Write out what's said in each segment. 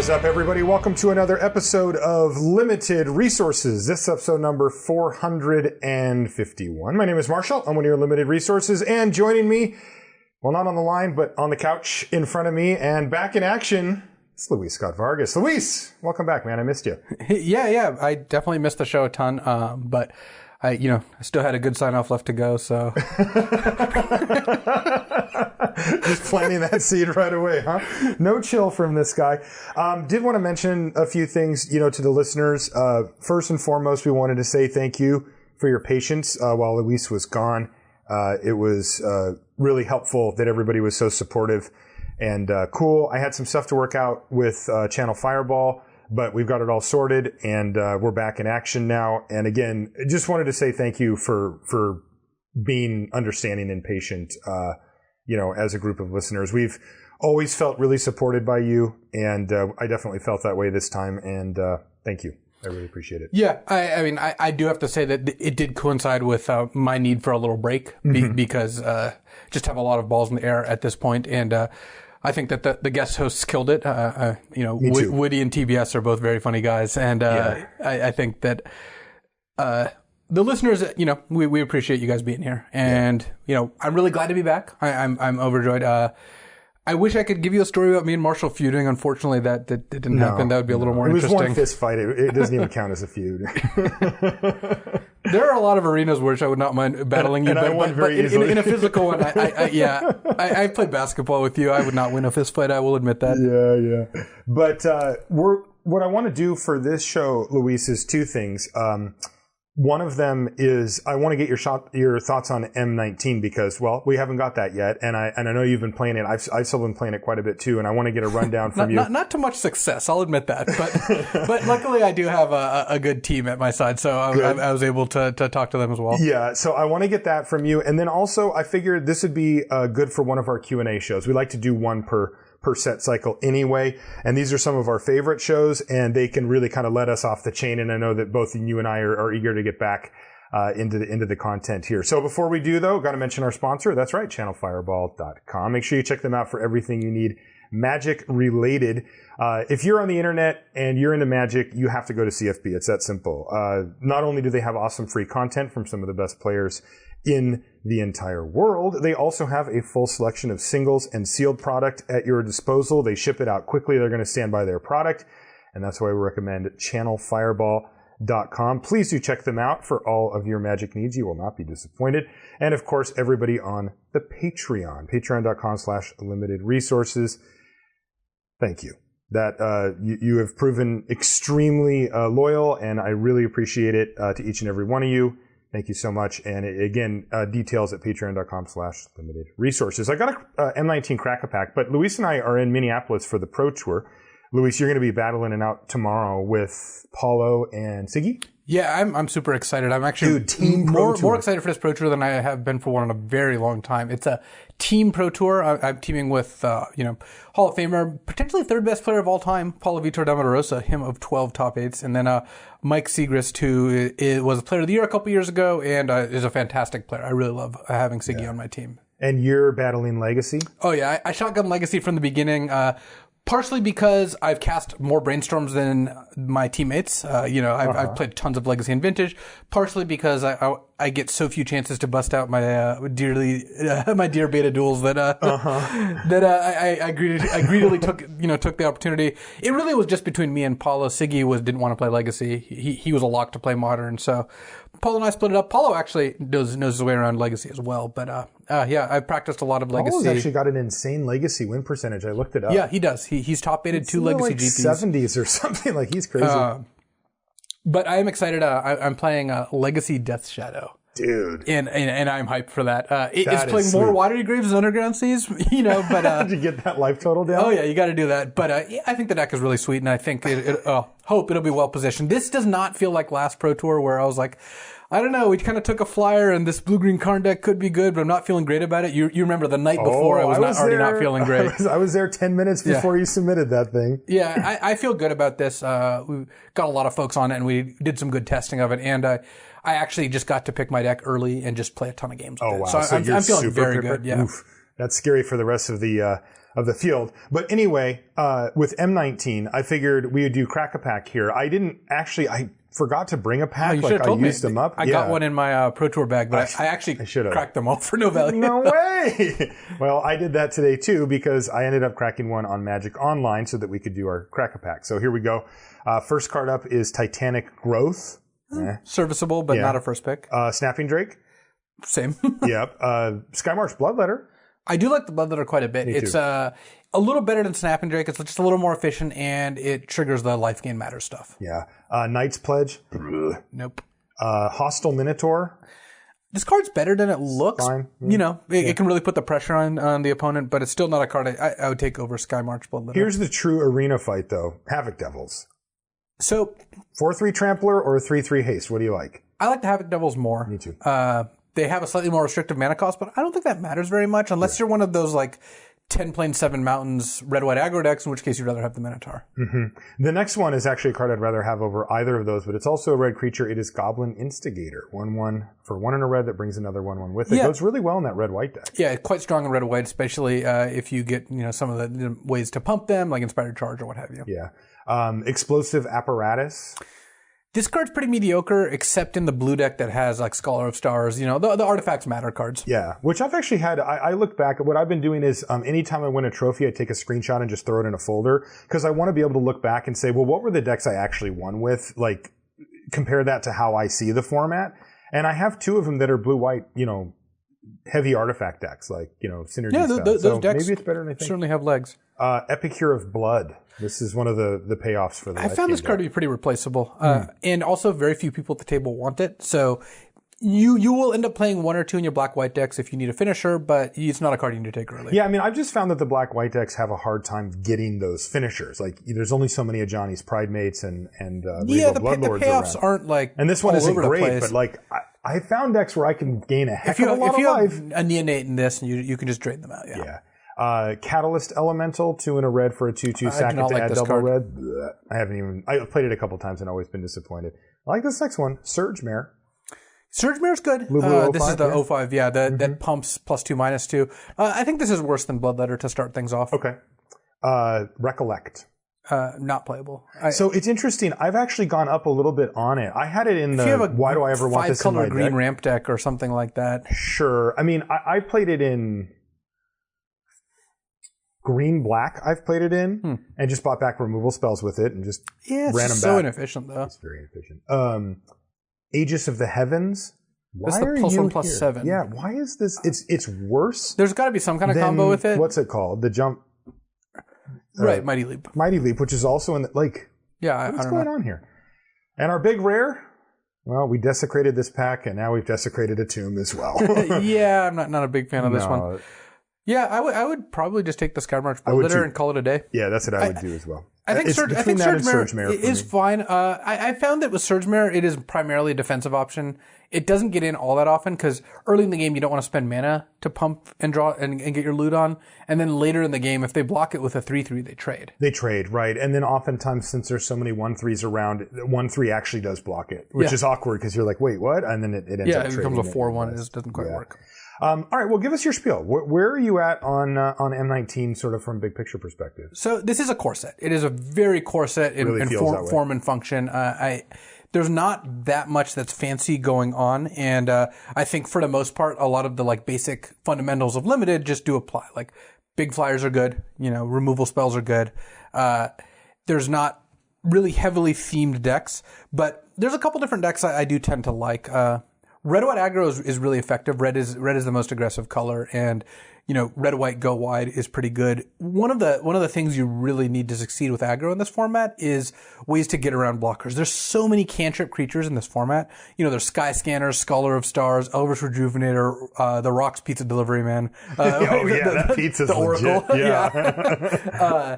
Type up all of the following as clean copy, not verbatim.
is up, everybody? Welcome to another episode of Limited Resources. This is episode number 451. My name is Marshall. I'm one of your Limited Resources, and joining me, well, not on the line, but on the couch in front of me and back in action, it's Luis Scott-Vargas. Luis, welcome back, man. I missed you. Yeah. I definitely missed the show a ton, but I still had a good sign-off left to go, so... Just planting that seed right away, huh? No chill from this guy. Did want to mention a few things, to the listeners. First and foremost, we wanted to say thank you for your patience while Luis was gone. It was really helpful that everybody was so supportive and cool. I had some stuff to work out with Channel Fireball, but we've got it all sorted, and we're back in action now. And again, just wanted to say thank you for being understanding and patient, as a group of listeners. We've always felt really supported by you, and I definitely felt that way this time, and thank you. I really appreciate it. Yeah, I do have to say that it did coincide with my need for a little break because just have a lot of balls in the air at this point, and I think that the guest hosts killed it. Woody and TBS are both very funny guys, and I think that the listeners, we appreciate you guys being here, and I'm really glad to be back. I'm overjoyed. I wish I could give you a story about me and Marshall feuding. Unfortunately, that didn't happen. That would be a little more interesting. It was one fist fight. It doesn't even count as a feud. There are a lot of arenas which I would not mind battling you, but in a physical one, I played basketball with you. I would not win a fist fight. I will admit that. Yeah. But what I want to do for this show, Luis, is two things. One of them is I want to get your thoughts on M19 because, well, we haven't got that yet, and I know you've been playing it. I've still been playing it quite a bit too, and I want to get a rundown from you. Not too much success, I'll admit that, but luckily I do have a good team at my side, so I was able to talk to them as well. Yeah, so I want to get that from you, and then also I figured this would be good for one of our Q&A shows. We like to do one per set cycle anyway, and these are some of our favorite shows, and they can really kind of let us off the chain, and I know that both you and I are eager to get back into the content here. So before we do, though, got to mention our sponsor. That's right, channelfireball.com. Make sure you check them out for everything you need Magic related. If you're on the internet and you're into Magic, you have to go to CFB. It's that simple. Not only do they have awesome free content from some of the best players in the entire world, they also have a full selection of singles and sealed product at your disposal. They ship it out quickly. They're going to stand by their product, and that's why we recommend channelfireball.com. Please do check them out for all of your Magic needs. You will not be disappointed. And of course, everybody on the Patreon, patreon.com/limited resources. Thank you. That you have proven extremely loyal, and I really appreciate it to each and every one of you. Thank you so much. And again, details at patreon.com/limited resources. I got a M19 Crack-A-Pack, but Luis and I are in Minneapolis for the Pro Tour. Luis, you're going to be battling it out tomorrow with Paulo and Siggy? Yeah, I'm super excited. I'm actually more excited for this Pro Tour than I have been for one in a very long time. It's a team Pro Tour. I'm teaming with, Hall of Famer, potentially third best player of all time, Paulo Vitor Damarosa, him of 12 top eights. And then Mike Segrist, who was a player of the year a couple years ago and is a fantastic player. I really love having Siggy on my team. And you're battling Legacy? Oh, yeah. I shotgun Legacy from the beginning. Partially because I've cast more Brainstorms than my teammates. I've played tons of Legacy and Vintage. Partially because I get so few chances to bust out my my dear beta duels that I greedily took the opportunity. It really was just between me and Paulo. Siggy didn't want to play Legacy. He was a lock to play Modern. So Paulo and I split it up. Paulo actually knows his way around Legacy as well. But I've practiced a lot of Legacy. Paulo's actually got an insane Legacy win percentage. I looked it up. Yeah, he does. He's top baited 2 Legacy GPs. 70s or something. Like, he's crazy. But I am excited. I'm playing Legacy Death Shadow. Dude. And I'm hyped for that. It's playing more Watery Graves than Underground Seas, but... Did you get that life total down? Oh, yeah, you got to do that. But I think the deck is really sweet, and I think hope it'll be well positioned. This does not feel like last Pro Tour where I was like, I don't know, we kind of took a flyer, and this blue-green Karn deck could be good, but I'm not feeling great about it. You remember the night before I was not feeling great. I was there 10 minutes before you submitted that thing. Yeah, I feel good about this. We got a lot of folks on it, and we did some good testing of it, and I actually just got to pick my deck early and just play a ton of games with it. Wow. So I'm feeling very good. Yeah. Oof. That's scary for the rest of the of the field. But anyway, with M19, I figured we would do crack a pack here. I forgot to bring a pack. I used them up. I got one in my Pro Tour bag, but I actually cracked them all for no value. No way! Well, I did that today too because I ended up cracking one on Magic Online so that we could do our crack a pack. So here we go. First card up is Titanic Growth. Serviceable, but not a first pick. Snapping Drake. Same. Yep. Skymarch Bloodletter. I do like the Bloodletter quite a bit. It's a little better than Snapping Drake. It's just a little more efficient, and it triggers the life gain matter stuff. Yeah. Knight's Pledge. Nope. Hostile Minotaur. This card's better than it looks. Fine. You know, it can really put the pressure on the opponent, but it's still not a card I would take over Skymarch Bloodletter. Here's the true arena fight, though. Havoc Devils. So 4/3 Trampler or 3/3 Haste? What do you like? I like the Havoc Devils more. Me too. They have a slightly more restrictive mana cost, but I don't think that matters very much unless you're one of those like 10 plain 7 mountains red-white aggro decks, in which case you'd rather have the Minotaur. Mm-hmm. The next one is actually a card I'd rather have over either of those, but it's also a red creature. It is Goblin Instigator. 1/1 for 1 in a red that brings another 1/1 with it. It goes really well in that red-white deck. Yeah, quite strong in red-white, especially if you get some of the ways to pump them, like Inspired Charge or what have you. Yeah. Explosive Apparatus. This card's pretty mediocre, except in the blue deck that has like Scholar of Stars, the artifacts matter cards. Yeah, which I've actually had. I look back at what I've been doing is anytime I win a trophy, I take a screenshot and just throw it in a folder because I want to be able to look back and say, well, what were the decks I actually won with? Like, compare that to how I see the format. And I have 2 of them that are blue-white, heavy artifact decks, like, Synergy stuff. Those so decks maybe it's better than I think. Certainly have legs. Epicure of Blood. This is one of the payoffs for the I found this card to be pretty replaceable. And also very few people at the table want it. So you will end up playing 1 or 2 in your black-white decks if you need a finisher, but it's not a card you need to take early. Yeah, I mean, I've just found that the black-white decks have a hard time getting those finishers. Like, there's only so many of Johnny's Pride Mates and Regal Bloodlords the payoffs around. Aren't like and this one isn't great, but like I found decks where I can gain a heck of a lot of life. If you have a Neonate in this, you can just drain them out. Yeah. Catalyst Elemental, 2 in a red for a 2/2 sack it to add double card. red. Blech. I played it a couple times and always been disappointed. I like this next one, Surge Mare. Surge Mare's good. Blue, this is the 05, that pumps +2/-2. I think this is worse than Bloodletter to start things off. Okay. Recollect. Not playable. So it's interesting. I've actually gone up a little bit on it. I had it in the why do I ever want this in my deck? 5-color green ramp deck or something like that. Sure. I mean, I played it in green-black. I've played it in and just bought back removal spells with it and just ran them back. It's so inefficient, though. It's very inefficient. Aegis of the Heavens. Why That's the are +1 you +7. Yeah, why is this? It's worse. There's got to be some kind of combo with it. What's it called? The jump. Right, Mighty Leap. Mighty Leap, which is also in the, like, what's going on here? And our big rare, well, we desecrated this pack, and now we've desecrated a tomb as well. Yeah, I'm not a big fan of this one. Yeah, I would probably just take the Skymarch Bloodletter and call it a day. Yeah, that's what I would do as well. I think Surge Mare is fine. I found that with Surge Mare, it is primarily a defensive option. It doesn't get in all that often because early in the game, you don't want to spend mana to pump and draw and get your loot on. And then later in the game, if they block it with a 3/3, they trade. They trade, right. And then oftentimes, since there's so many 1/3s around, 1/3 actually does block it, which is awkward because you're like, wait, what? And then it ends up trading. Yeah, it becomes a 4/1. It just doesn't quite work. All right, well, give us your spiel. Where are you at on M19, sort of from a big picture perspective? So this is a core set. It is a very core set in form and function. There's not that much that's fancy going on, and I think for the most part, a lot of the like basic fundamentals of limited just do apply. Like big flyers are good, removal spells are good. There's not really heavily themed decks, but there's a couple different decks I do tend to like. Red-white aggro is really effective. Red is the most aggressive color, and red-white go wide is pretty good. One of the things you really need to succeed with aggro in this format is ways to get around blockers. There's so many cantrip creatures in this format. There's Sky Scanner, Scholar of Stars, Elvish Rejuvenator, the Rocks Pizza Delivery Man. That pizza's the Oracle. Legit. Yeah.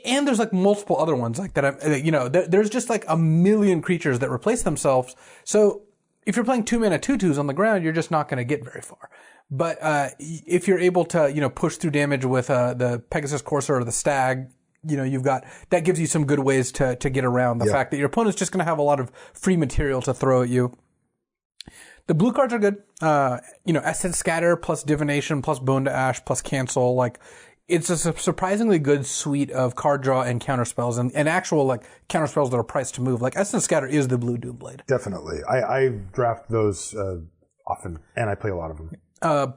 And there's like multiple other ones like that. There's just like a million creatures that replace themselves. So if you're playing 2-mana 2/2s on the ground, you're just not going to get very far. But if you're able to, push through damage with the Pegasus Courser or the Stag, you've got that gives you some good ways to get around the fact that your opponent's just going to have a lot of free material to throw at you. The blue cards are good. Essence Scatter plus Divination plus Bone to Ash plus Cancel. Like it's a surprisingly good suite of card draw and counter spells and actual like counter spells that are priced to move. Like Essence Scatter is the blue Doomblade. Definitely. I draft those often, and I play a lot of them.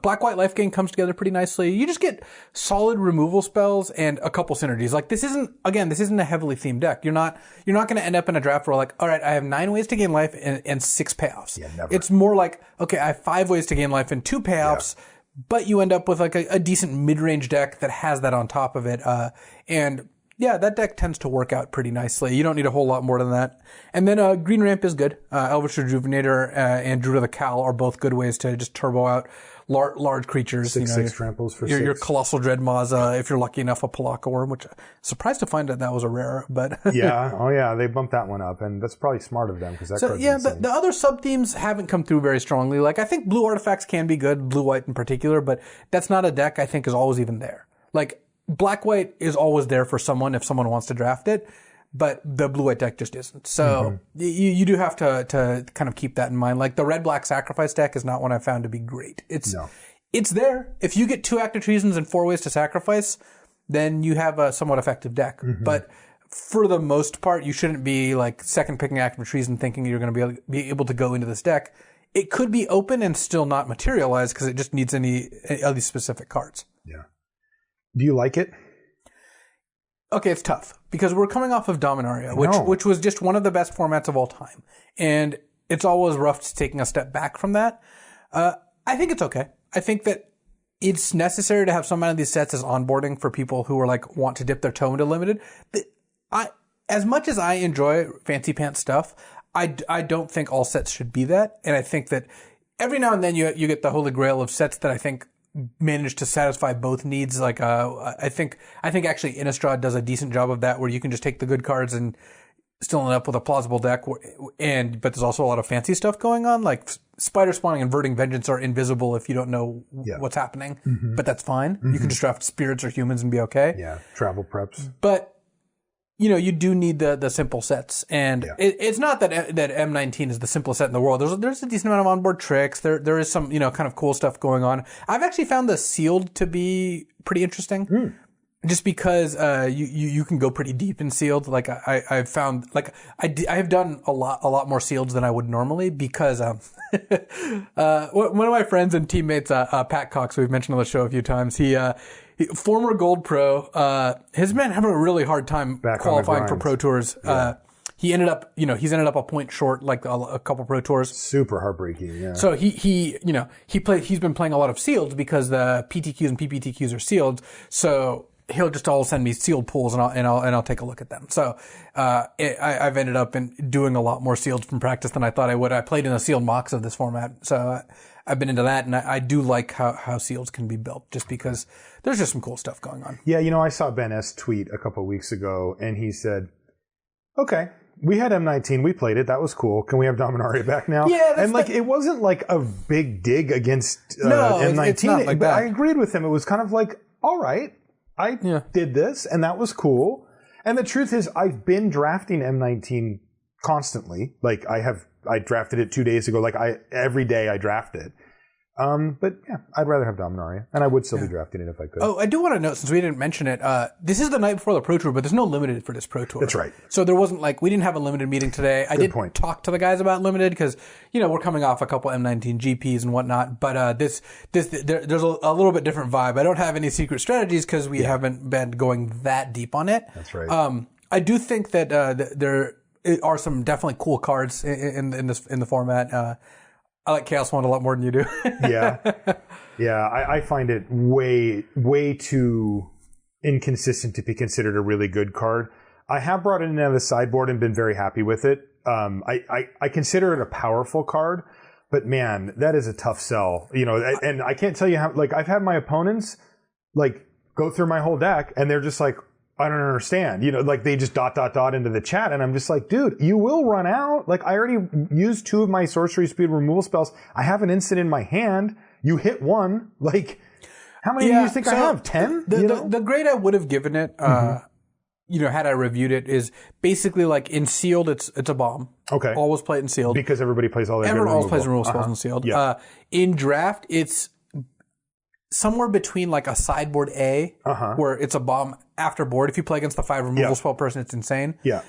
Black-white life gain comes together pretty nicely. You just get solid removal spells and a couple synergies. Like this isn't a heavily themed deck. You're not going to end up in a draft where like, all right, I have 9 ways to gain life and 6 payoffs. Yeah, never. It's more like, okay, I have 5 ways to gain life and 2 payoffs, but you end up with like a decent mid-range deck that has that on top of it. And yeah, that deck tends to work out pretty nicely. You don't need a whole lot more than that. And then Green Ramp is good. Elvish Rejuvenator and Druid of the Cowl are both good ways to just turbo out large creatures. 6/6 tramples for 6. Your Colossal Dread Maza, if you're lucky enough, a Palaka Worm, which I'm surprised to find that was a rare, but... Yeah, oh yeah, they bumped that one up, and that's probably smart of them, because that card's insane. The other sub-themes haven't come through very strongly. Like, I think blue artifacts can be good, blue-white in particular, but that's not a deck I think is always even there. Like, black-white is always there for someone if someone wants to draft it, but the blue-white deck just isn't. So you do have to kind of keep that in mind. Like the red-black sacrifice deck is not one I found to be great. It's there. If you get 2 active treasons and 4 ways to sacrifice, then you have a somewhat effective deck. But for the most part, you shouldn't be like second picking active treason thinking you're going to be able to go into this deck. It could be open and still not materialize because it just needs any of these specific cards. Yeah. Do you like it? Okay, it's tough because we're coming off of Dominaria, which was just one of the best formats of all time. And it's always rough taking a step back from that. I think it's okay. I think that it's necessary to have some amount of these sets as onboarding for people who are like want to dip their toe into limited. As much as I enjoy fancy pants stuff, I don't think all sets should be that. And I think that every now and then you get the holy grail of sets that I think manage to satisfy both needs. Like I think actually Innistrad does a decent job of that, where you can just take the good cards and still end up with a plausible deck. But there's also a lot of fancy stuff going on, like Spider Spawning and Verding Vengeance are invisible if you don't know what's happening. But that's fine. You can just draft spirits or humans and be okay. Yeah, travel preps. But you do need the simple sets, and it's not that M19 is the simplest set in the world. There's a decent amount of onboard tricks. There is some kind of cool stuff going on. I've actually found the sealed to be pretty interesting, just because you can go pretty deep in sealed. Like I've found like I have done a lot more sealeds than I would normally because one of my friends and teammates, Pat Cox, we've mentioned on the show a few times. Former Gold Pro, his man having a really hard time qualifying for Pro Tours. He ended up, he's ended up a point short, like a couple Pro Tours. Super heartbreaking. Yeah. So he's been playing a lot of sealed because the PTQs and PPTQs are sealed. So he'll just all send me sealed pools and I'll take a look at them. So I've ended up doing a lot more sealed from practice than I thought I would. I played in the sealed mocks of this format, so I've been into that, and I do like how seals can be built, just because there's just some cool stuff going on. Yeah, I saw Ben S. tweet a couple of weeks ago, and he said, okay, we had M19, we played it, that was cool. Can we have Dominaria back now? Yeah, and it wasn't like a big dig against M19. It's not like but that. I agreed with him. It was kind of like, all right, I did this, and that was cool. And the truth is, I've been drafting M19 constantly. Like I drafted it 2 days ago. Like every day I draft it. But yeah, I'd rather have Dominaria, and I would still be drafting it if I could. Oh, I do want to note, since we didn't mention it, this is the night before the Pro Tour, but there's no limited for this Pro Tour. That's right. So there wasn't we didn't have a limited meeting today. I did talk to the guys about limited because, we're coming off a couple M19 GPs and whatnot, but there's a little bit different vibe. I don't have any secret strategies because we haven't been going that deep on it. That's right. I do think that there are some definitely cool cards in the format. I like Chaos Wand a lot more than you do. Yeah. I find it way too inconsistent to be considered a really good card. I have brought it in on the sideboard and been very happy with it. I consider it a powerful card, but man, that is a tough sell. And I can't tell you how. Like I've had my opponents go through my whole deck, and they're just like, I don't understand. They just ... into the chat, and I'm just like, dude, you will run out. Like, I already used 2 of my sorcery speed removal spells. I have an instant in my hand. You hit 1. Like, how many do you think I have? 10? The grade I would have given it, had I reviewed it, is basically like in sealed, it's a bomb. Okay. Always play it in sealed. Because everybody plays all their Everyone always plays removal spells in sealed. Yeah. In draft, it's somewhere between like a sideboard A, where it's a bomb after board. If you play against the 5 removal spell person, it's insane. Yeah.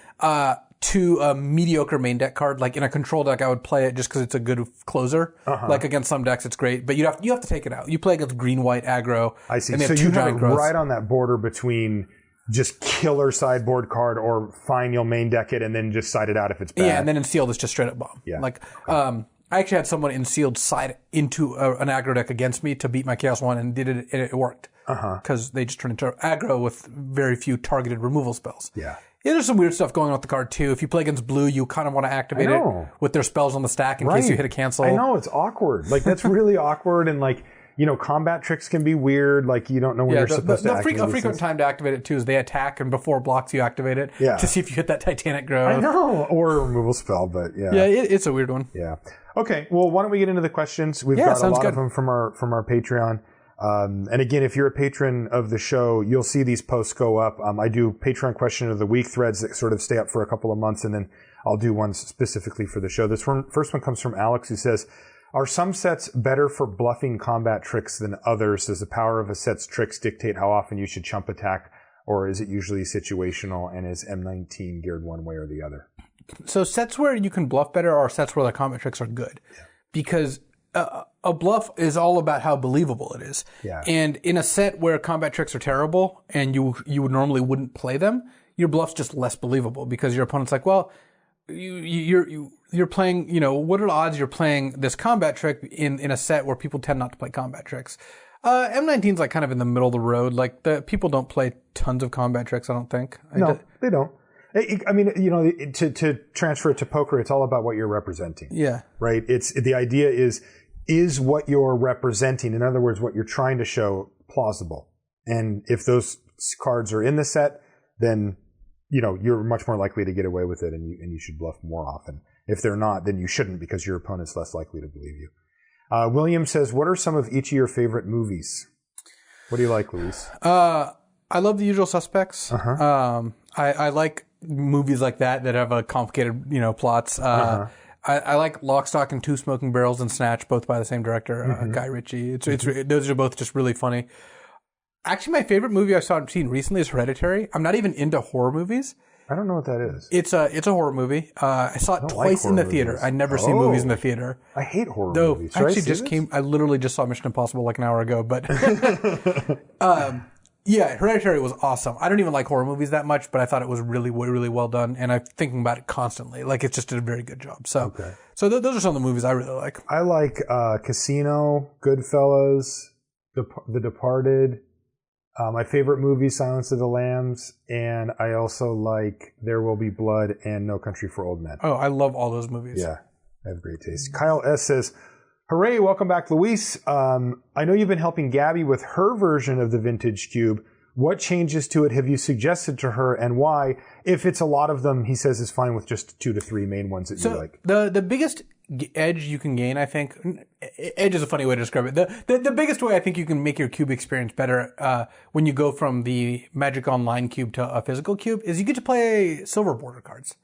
To a mediocre main deck card. Like in a control deck, I would play it just because it's a good closer. Like against some decks, it's great, but you have to take it out. You play against green-white aggro. I see. And they So have you two have it giant growths. right on that border between just killer sideboard card or fine, you'll main deck it and then just side it out if it's bad. Yeah, and then in sealed, it's just straight up bomb. Yeah. Like, I actually had someone in sealed side into an aggro deck against me to beat my Chaos 1 and it worked. Because they just turned into aggro with very few targeted removal spells. Yeah. Yeah, there's some weird stuff going on with the card too. If you play against blue, you kind of want to activate it with their spells on the stack in case you hit a cancel. I know, it's awkward. Like, that's really awkward. And like, combat tricks can be weird. Like, you don't know when you're supposed to activate it. A frequent time to activate it too is they attack and before blocks you activate it to see if you hit that Titanic Grove. I know, or a removal spell, but yeah. Yeah, it's a weird one. Yeah. Okay, well, why don't we get into the questions? We've got a lot of them from our Patreon. And again, if you're a patron of the show, you'll see these posts go up. I do Patreon question of the week threads that sort of stay up for a couple of months, and then I'll do one specifically for the show. This first one comes from Alex, who says, are some sets better for bluffing combat tricks than others? Does the power of a set's tricks dictate how often you should chump attack, or is it usually situational, and is M19 geared one way or the other? So sets where you can bluff better are sets where the combat tricks are good. Yeah. Because a bluff is all about how believable it is. Yeah. And in a set where combat tricks are terrible and you normally wouldn't play them, your bluff's just less believable because your opponent's like, well, you're playing, what are the odds you're playing this combat trick in a set where people tend not to play combat tricks? M19's like kind of in the middle of the road. Like people don't play tons of combat tricks, I don't think. No, they don't. I mean, to transfer it to poker, it's all about what you're representing. Yeah. Right? The idea is what you're representing, in other words, what you're trying to show, plausible. And if those cards are in the set, then, you're much more likely to get away with it and you should bluff more often. If they're not, then you shouldn't because your opponent's less likely to believe you. William says, what are some of each of your favorite movies? What do you like, Luis? I love The Usual Suspects. I like movies like that have a complicated, plots. I like Lock, Stock, and Two Smoking Barrels and Snatch, both by the same director, Guy Ritchie. Those are both just really funny. Actually, my favorite movie I've seen recently is Hereditary. I'm not even into horror movies. I don't know what that is. It's a horror movie. I saw it twice in the theater. I never see movies in the theater. I hate horror movies. I literally just saw Mission Impossible like an hour ago, but yeah, Hereditary was awesome. I don't even like horror movies that much, but I thought it was really, really well done, and I'm thinking about it constantly. Like, it just did a very good job. So, those are some of the movies I really like. I like Casino, Goodfellas, The Departed. My favorite movie, Silence of the Lambs, and I also like There Will Be Blood and No Country for Old Men. Oh, I love all those movies. Yeah, I have great taste. Kyle S. says, hooray, welcome back, Luis. I know you've been helping Gabby with her version of the Vintage Cube. What changes to it have you suggested to her and why? If it's a lot of them, he says is fine with just 2 to 3 main ones that you like. The biggest edge you can gain, I think, edge is a funny way to describe it. The biggest way I think you can make your cube experience better when you go from the Magic Online cube to a physical cube is you get to play silver border cards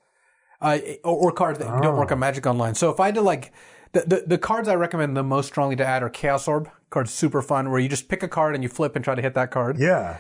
or cards that don't work on Magic Online. So if I had to the cards I recommend the most strongly to add are Chaos Orb cards, super fun, where you just pick a card and you flip and try to hit that card. Yeah.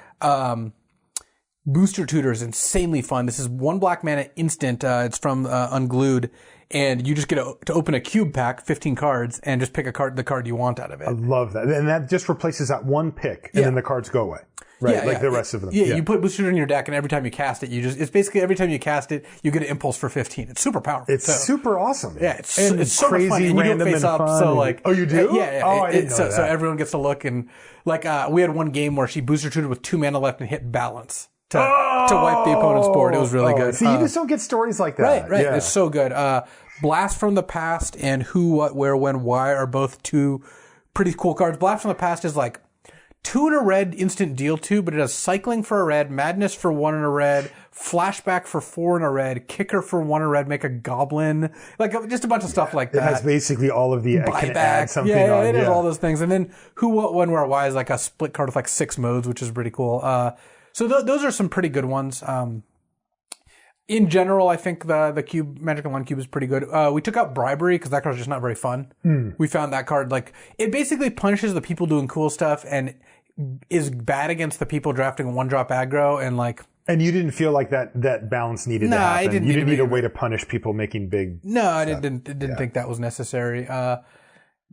Booster Tutor is insanely fun. This is 1 black mana instant. It's from Unglued. And you just get to open a cube pack, 15 cards, and just pick the card you want out of it. I love that. And that just replaces that one pick, and then the cards go away. Right, the rest of them. Yeah, you put Booster Tutor in your deck, and every time you cast it, it's basically every time you cast it, you get an impulse for 15. It's super powerful. It's super awesome. Yeah, it's so much fun. And you do it face up, so like... Oh, you do? Yeah. Oh, I didn't know that. So everyone gets to look, and we had one game where she Booster Tutored with 2 mana left and hit Balance. To wipe the opponent's board. It was really good. See, you just don't get stories like that. Right. Yeah. It's so good. Blast from the Past and Who, What, Where, When, Why are both 2 pretty cool cards. Blast from the Past is like 2 in a red, instant deal 2, but it has Cycling for a red, Madness for 1 in a red, Flashback for 4 in a red, Kicker for 1 in a red, make a Goblin. Like, just a bunch of stuff like that. It has basically all of the... Buyback. Can add something on. It has all those things. And then Who, What, When, Where, Why is like a split card with like 6 modes, which is pretty cool. So those are some pretty good ones. In general, I think the cube Magic Online cube is pretty good. We took out bribery because that card's just not very fun. We found that card it basically punishes the people doing cool stuff and is bad against the people drafting one-drop aggro and And you didn't feel like that balance needed to happen. I didn't. You didn't need a way to punish people making big. No, I didn't think that was necessary.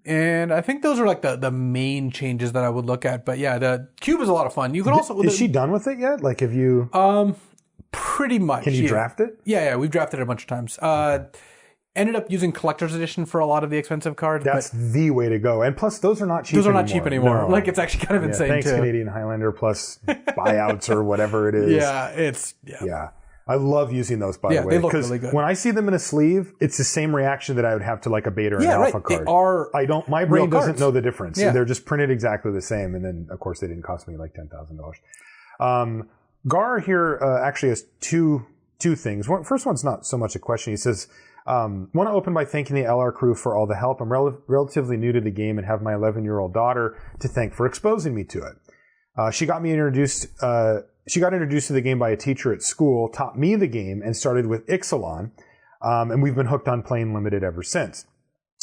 And I think those are the main changes that I would look at. But yeah, the cube is a lot of fun. You can also is she done with it yet? Have you? Pretty much. Can you draft it? Yeah, we've drafted it a bunch of times. Ended up using collector's edition for a lot of the expensive cards. That's the way to go. And plus, those are not cheap. Those are not cheap anymore. No. It's actually kind of insane thanks, too. Canadian Highlander plus buyouts or whatever it is. Yeah. I love using those, by the way. They look really good. When I see them in a sleeve, it's the same reaction that I would have to a beta or an alpha card. They are my brain doesn't cards. know the difference. Yeah. They're just printed exactly the same. And then, of course, they didn't cost me $10,000. Gar here actually has two things. First one's not so much a question. He says, want to open by thanking the LR crew for all the help. I'm relatively new to the game and have my 11-year-old daughter to thank for exposing me to it. She got introduced to the game by a teacher at school, taught me the game, and started with Ixalan. And we've been hooked on playing Limited ever since.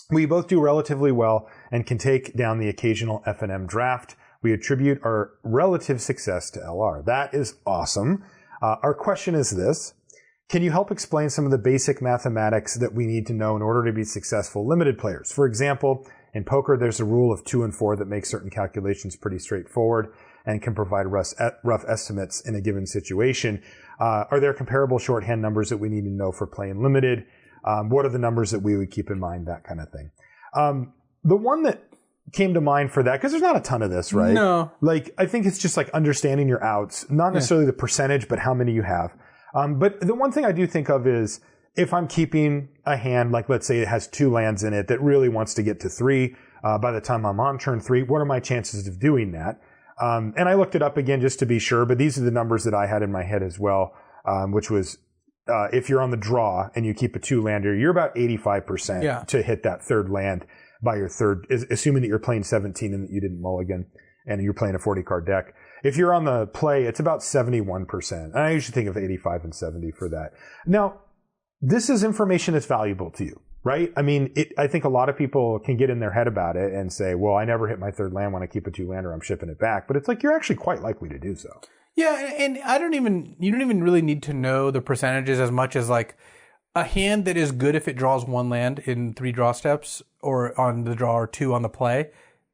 We both do relatively well and can take down the occasional F&M draft. We attribute our relative success to LR. That is awesome. Our question is this. Can you help explain some of the basic mathematics that we need to know in order to be successful Limited players? For example, in poker, there's a rule of 2 and 4 that makes certain calculations pretty straightforward and can provide rough estimates in a given situation. Are there comparable shorthand numbers that we need to know for playing Limited? What are the numbers that we would keep in mind? That kind of thing. The one that came to mind for that, because there's not a ton of this, right? No. I think it's just understanding your outs, not necessarily the percentage, but how many you have. But the one thing I do think of is if I'm keeping a hand, let's say it has 2 lands in it that really wants to get to 3 by the time I'm on turn 3, what are my chances of doing that? And I looked it up again just to be sure, but these are the numbers that I had in my head as well, which was if you're on the draw and you keep a 2-lander, you're about 85% to hit that 3rd land by your 3rd, assuming that you're playing 17 and that you didn't mulligan and you're playing a 40-card deck. If you're on the play, it's about 71%. And I usually think of 85 and 70 for that. Now, this is information that's valuable to you, right? I mean, I think a lot of people can get in their head about it and say, well, I never hit my 3rd land when I keep a 2-lander, I'm shipping it back. But it's you're actually quite likely to do so. Yeah, and you don't even really need to know the percentages as much as a hand that is good if it draws 1 land in 3 draw steps or on the draw or 2 on the play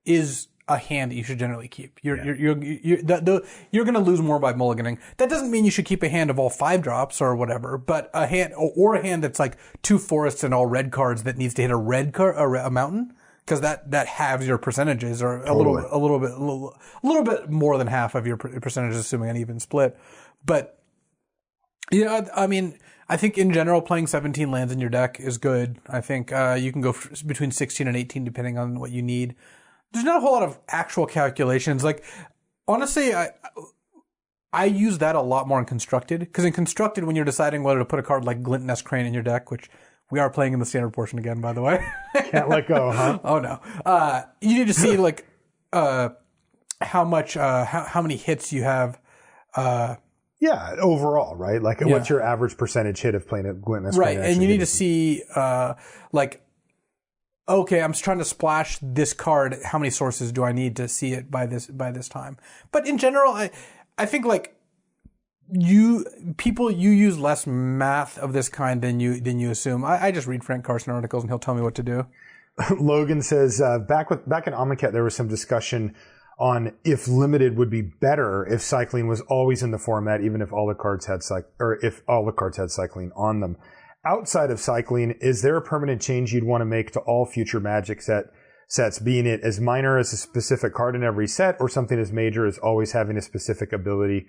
is a hand that you should generally keep. You're going to lose more by mulliganing. That doesn't mean you should keep a hand of all 5 drops or whatever, but a hand or a hand that's 2 forests and all red cards that needs to hit a red card or a mountain, because that halves your percentages or a little bit more than half of your percentages, assuming an even split. But I mean, I think in general playing 17 lands in your deck is good. I think you can go between 16 and 18 depending on what you need. There's not a whole lot of actual calculations. Honestly, I use that a lot more in Constructed, because in Constructed, when you're deciding whether to put a card like Glint Nest Crane in your deck, which we are playing in the standard portion again, by the way. Can't let go, huh? Oh no. You need to see how many hits you have. Yeah, overall, right? What's your average percentage hit of playing a Glint Nest Crane? Right, and you need to see okay, I'm trying to splash this card. How many sources do I need to see it by this time? But in general, I think you use less math of this kind than you assume. I just read Frank Carson articles and he'll tell me what to do. Logan says back in Omnicat there was some discussion on if Limited would be better if cycling was always in the format, even if all the cards had cycling on them. Outside of cycling, is there a permanent change you'd want to make to all future Magic sets, being it as minor as a specific card in every set, or something as major as always having a specific ability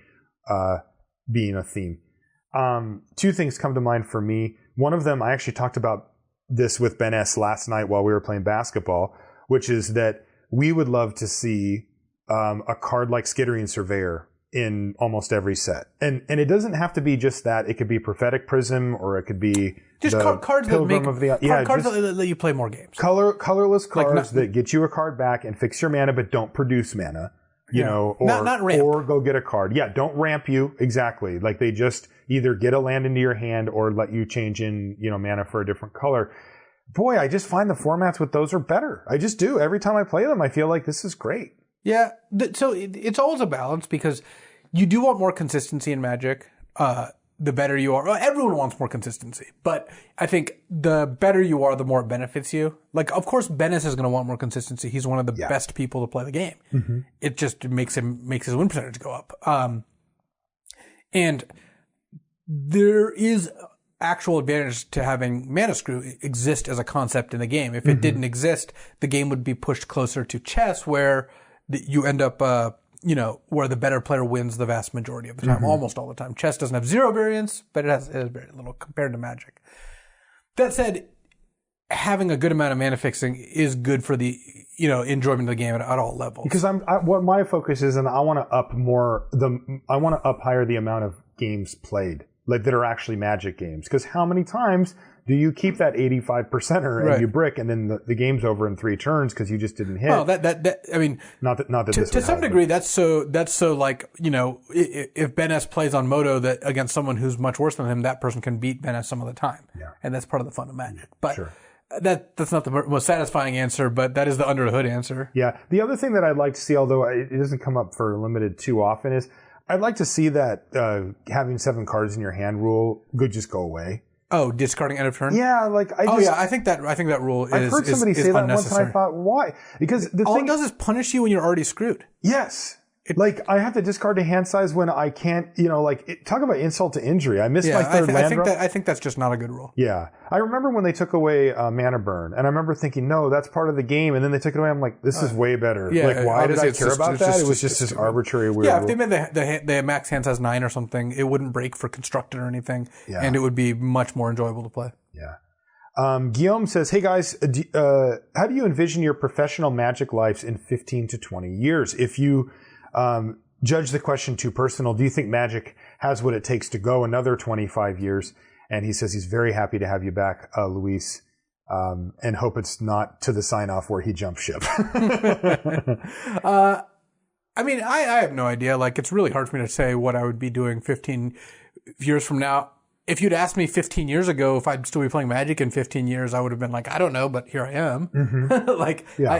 being a theme? 2 things come to mind for me. One of them, I actually talked about this with Ben S. last night while we were playing basketball, which is that we would love to see a card like Skittering Surveyor in almost every set. And it doesn't have to be just that. It could be Prophetic Prism, or it could be just cards that let you play more games. Colorless cards that get you a card back and fix your mana but don't produce mana. you know, or not ramp. or go get a card. Yeah, don't ramp you. Exactly. Like they just either get a land into your hand or let you change in, you know, mana for a different color. Boy, I just find the formats with those are better. I just do. Every time I play them, I feel like this is great. Yeah. So it's always a balance because you do want more consistency in Magic. The better you are. Well, everyone wants more consistency, but I think the better you are, the more it benefits you. Like, of course, Bennis is going to want more consistency. He's one of the best people to play the game. Mm-hmm. It just makes his win percentage go up. And there is actual advantage to having Mana Screw exist as a concept in the game. If it didn't exist, the game would be pushed closer to chess, where you end up, you know, where the better player wins the vast majority of the time, almost all the time. Chess doesn't have zero variance, but it has very little compared to Magic. That said, having a good amount of mana fixing is good for the, you know, enjoyment of the game at all levels. Because what my focus is, and I want to up higher the amount of games played, like that are actually Magic games. Because how many times do you keep that 85%er and you brick, and then the game's over in 3 turns because you just didn't hit? Well, that I mean, not that to some degree, that's so like, you know, if Ben S plays on Moto that against someone who's much worse than him, that person can beat Ben S some of the time, and that's part of the fun of Magic. But that's not the most satisfying answer, but that is the under the hood answer. Yeah. The other thing that I'd like to see, although it doesn't come up for limited too often, is I'd like to see that having 7 cards in your hand rule could just go away. Oh, discarding end of turn? Yeah, like I think that rule is I've heard somebody say that once, and I thought, why? Because all it does is punish you when you're already screwed. Yes. Like, I have to discard a hand size when I can't, you know, like, talk about insult to injury. I missed my third land draw. I think that's just not a good rule. Yeah. I remember when they took away mana burn, and I remember thinking, no, that's part of the game, and then they took it away. I'm like, this is way better. Yeah, like, why did I care about that? It was just this arbitrary weird rule. If they made the max hand size 9 or something, it wouldn't break for constructed or anything, and it would be much more enjoyable to play. Yeah. Guillaume says, hey guys, how do you envision your professional Magic lives in 15 to 20 years? If you judge the question too personal, do you think Magic has what it takes to go another 25 years? And he says he's very happy to have you back, Luis, and hope it's not to the sign-off where he jumped ship. I mean, I have no idea. Like, it's really hard for me to say what I would be doing 15 years from now. If you'd asked me 15 years ago if I'd still be playing Magic in 15 years, I would have been like, I don't know, but here I am.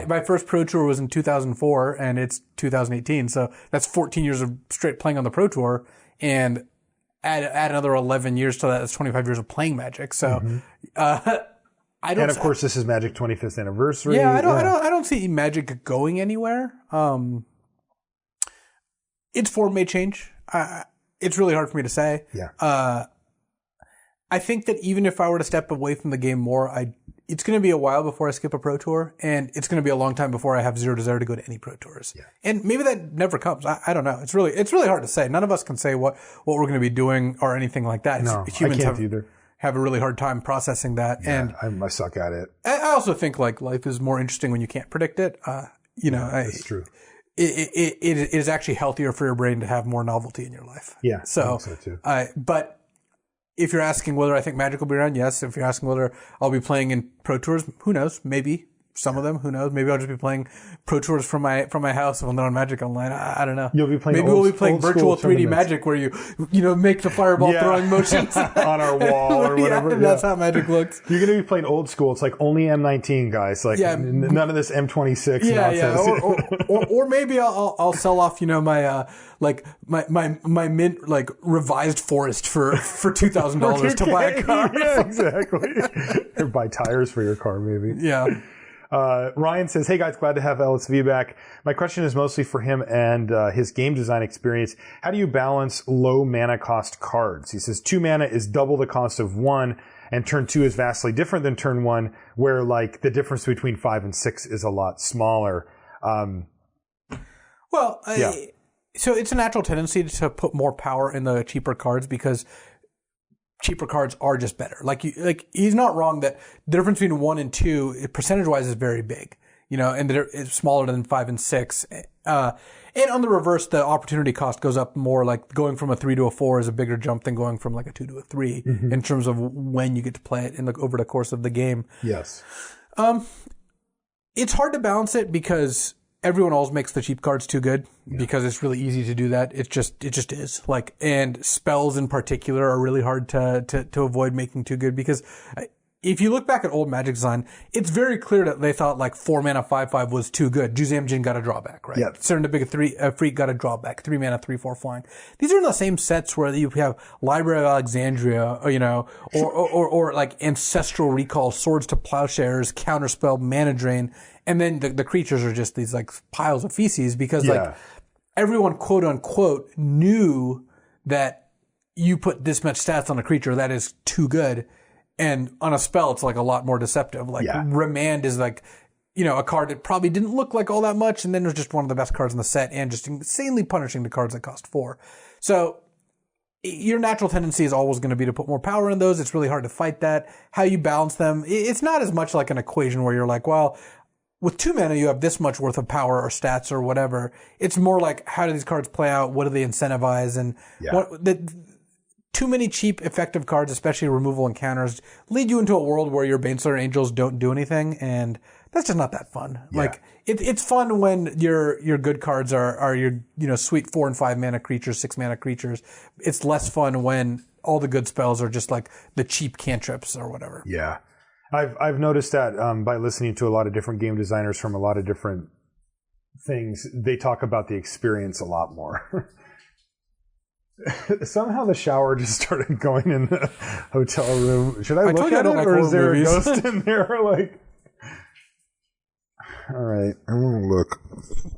My first Pro Tour was in 2004, and it's 2018, so that's 14 years of straight playing on the Pro Tour, and add another 11 years to that, that's 25 years of playing Magic. So, I don't. And of course, this is Magic 25th anniversary. Yeah, I don't see Magic going anywhere. Its form may change. It's really hard for me to say. Yeah. I think that even if I were to step away from the game more, it's going to be a while before I skip a Pro Tour, and it's going to be a long time before I have zero desire to go to any Pro Tours. Yeah. And maybe that never comes. I don't know. It's really hard to say. None of us can say what we're going to be doing or anything like that. No, humans I can't either. Have a really hard time processing that. Yeah, and I suck at it. I also think like life is more interesting when you can't predict it. That's true. It is actually healthier for your brain to have more novelty in your life. Yeah. So, I think so too. But if you're asking whether I think Magic will be around, yes. If you're asking whether I'll be playing in Pro Tours, who knows? Maybe. Some of them, who knows? Maybe I'll just be playing Pro Tours from my house when they're on Magic Online. I don't know. You'll be playing. Maybe we'll be playing virtual 3D Magic where you make the fireball throwing motions on our wall or whatever. That's how Magic looks. You're going to be playing old school. It's like only M19 guys. Like none of this M26 nonsense. Or maybe I'll sell off my my mint like revised forest for $2,000 to buy a car. Yeah, exactly. Or buy tires for your car, maybe. Yeah. Ryan says, hey guys, glad to have LSV back. My question is mostly for him and his game design experience. How do you balance low mana cost cards? He says 2 mana is double the cost of 1, and turn 2 is vastly different than turn 1, where like the difference between 5 and 6 is a lot smaller. So it's a natural tendency to put more power in the cheaper cards because cheaper cards are just better. Like he's not wrong that the difference between 1 and 2, percentage wise, is very big. And it's smaller than 5 and 6. And on the reverse, the opportunity cost goes up more. Like going from a 3 to a 4 is a bigger jump than going from like a 2 to a 3 in terms of when you get to play it over the course of the game. Yes. It's hard to balance it because everyone always makes the cheap cards too good because it's really easy to do that. It just is. Like, and spells in particular are really hard to avoid making too good because if you look back at old Magic design, it's very clear that they thought like 4 mana 5/5 was too good. Juzam Jin got a drawback, right? Yeah. Certain Big Freak got a drawback. 3 mana 3/4 flying. These are in the same sets where you have Library of Alexandria, or like Ancestral Recall, Swords to Plowshares, Counterspell, Mana Drain, and then the creatures are just these like piles of feces because like everyone quote unquote knew that you put this much stats on a creature that is too good. And on a spell, it's like a lot more deceptive. Like Remand is like, a card that probably didn't look like all that much. And then it was just one of the best cards in the set and just insanely punishing the cards that cost 4. So your natural tendency is always going to be to put more power in those. It's really hard to fight that. How you balance them. It's not as much like an equation where you're like, well, with 2 mana, you have this much worth of power or stats or whatever. It's more like, how do these cards play out? What do they incentivize? And too many cheap, effective cards, especially removal and counters, lead you into a world where your Baneslayer Angels don't do anything, and that's just not that fun. Yeah. Like, it's fun when your good cards are your, sweet 4 and 5 mana creatures, 6 mana creatures. It's less fun when all the good spells are just like the cheap cantrips or whatever. Yeah. I've noticed that by listening to a lot of different game designers from a lot of different things, they talk about the experience a lot more. Somehow the shower just started going in the hotel room. Should I look at it, or is there a ghost in there? Like, all right, I want to look.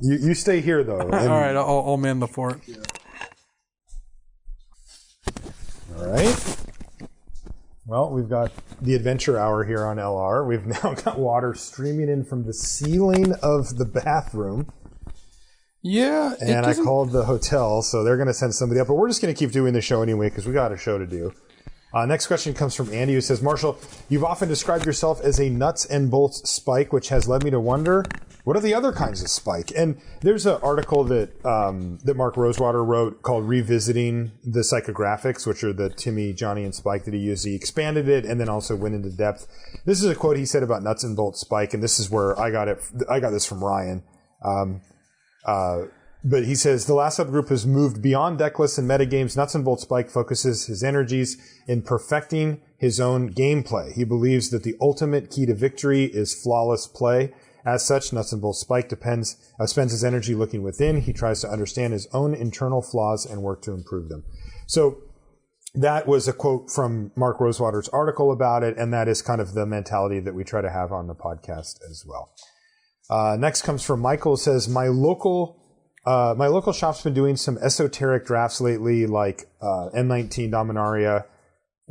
You stay here though. All right, I'll man the fort. Yeah. All right. Well, we've got the adventure hour here on LR. We've now got water streaming in from the ceiling of the bathroom. Yeah. And I called the hotel, so they're going to send somebody up. But we're just going to keep doing the show anyway because we got a show to do. Next question comes from Andy, who says, Marshall, you've often described yourself as a nuts and bolts spike, which has led me to wonder, what are the other kinds of spike? And there's an article that Mark Rosewater wrote called Revisiting the Psychographics, which are the Timmy, Johnny, and Spike that he used. He expanded it and then also went into depth. This is a quote he said about nuts and bolts spike, and this is where I got it. I got this from Ryan. But he says, the last subgroup has moved beyond deck lists and metagames. Nuts and Bolts Spike focuses his energies in perfecting his own gameplay. He believes that the ultimate key to victory is flawless play. As such, Nuts and Bolts Spike spends his energy looking within. He tries to understand his own internal flaws and work to improve them. So that was a quote from Mark Rosewater's article about it, and that is kind of the mentality that we try to have on the podcast as well. Next comes from Michael, says, my local shop's been doing some esoteric drafts lately, like M19, Dominaria,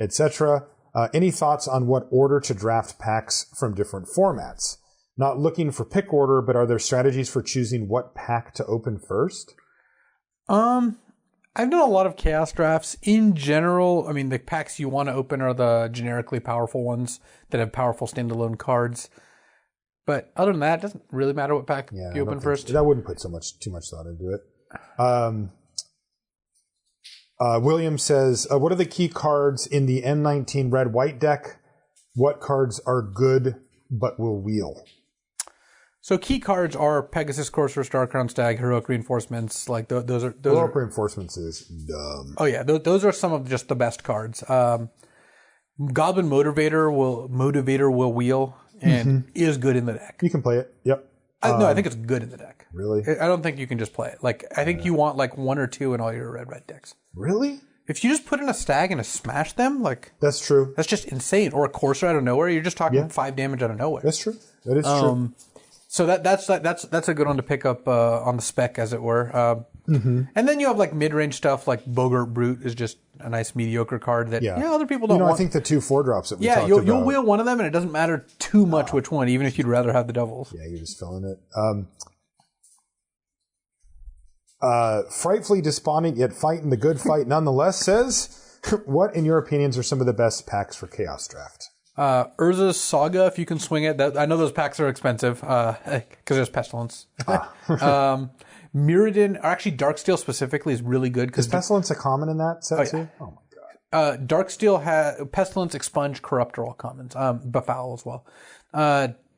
etc. Any thoughts on what order to draft packs from different formats? Not looking for pick order, but are there strategies for choosing what pack to open first? I've done a lot of chaos drafts. In general, I mean, the packs you want to open are the generically powerful ones that have powerful standalone cards. But other than that, it doesn't really matter what pack you open first. I wouldn't put too much thought into it. William says, what are the key cards in the M19 red-white deck? What cards are good but will wheel? So key cards are Pegasus, Courser, Starcrown Stag, Heroic Reinforcements. Like those are Heroic Reinforcements is dumb. Oh yeah, those are some of just the best cards. Goblin Motivator will wheel and is good in the deck. You can play it. Yep. No, I think it's good in the deck. Really? I don't think you can just play it. Like I think you want like 1 or 2 in all your red decks. Really? If you just put in a Stag and smash them, like that's true. That's just insane. Or a Courser out of nowhere. You're just talking 5 damage out of nowhere. That's true. That is true. So that's a good one to pick up on the spec, as it were. And then you have like mid-range stuff like Bogart Brute is just a nice mediocre card that other people don't want. I think the 2 4-drops that we talked about. You'll wheel one of them and it doesn't matter too much which one, even if you'd rather have the doubles. Yeah, you're just filling it. Frightfully despondent yet fighting the good fight nonetheless says, what in your opinions are some of the best packs for Chaos Draft? Urza's Saga, if you can swing it. I know those packs are expensive because there's Pestilence. Mirrodin, or actually Darksteel specifically, is really good. Is Pestilence a common in that set too? Oh my god. Darksteel has Pestilence, Expunge, Corrupt are all commons. Befoul as well.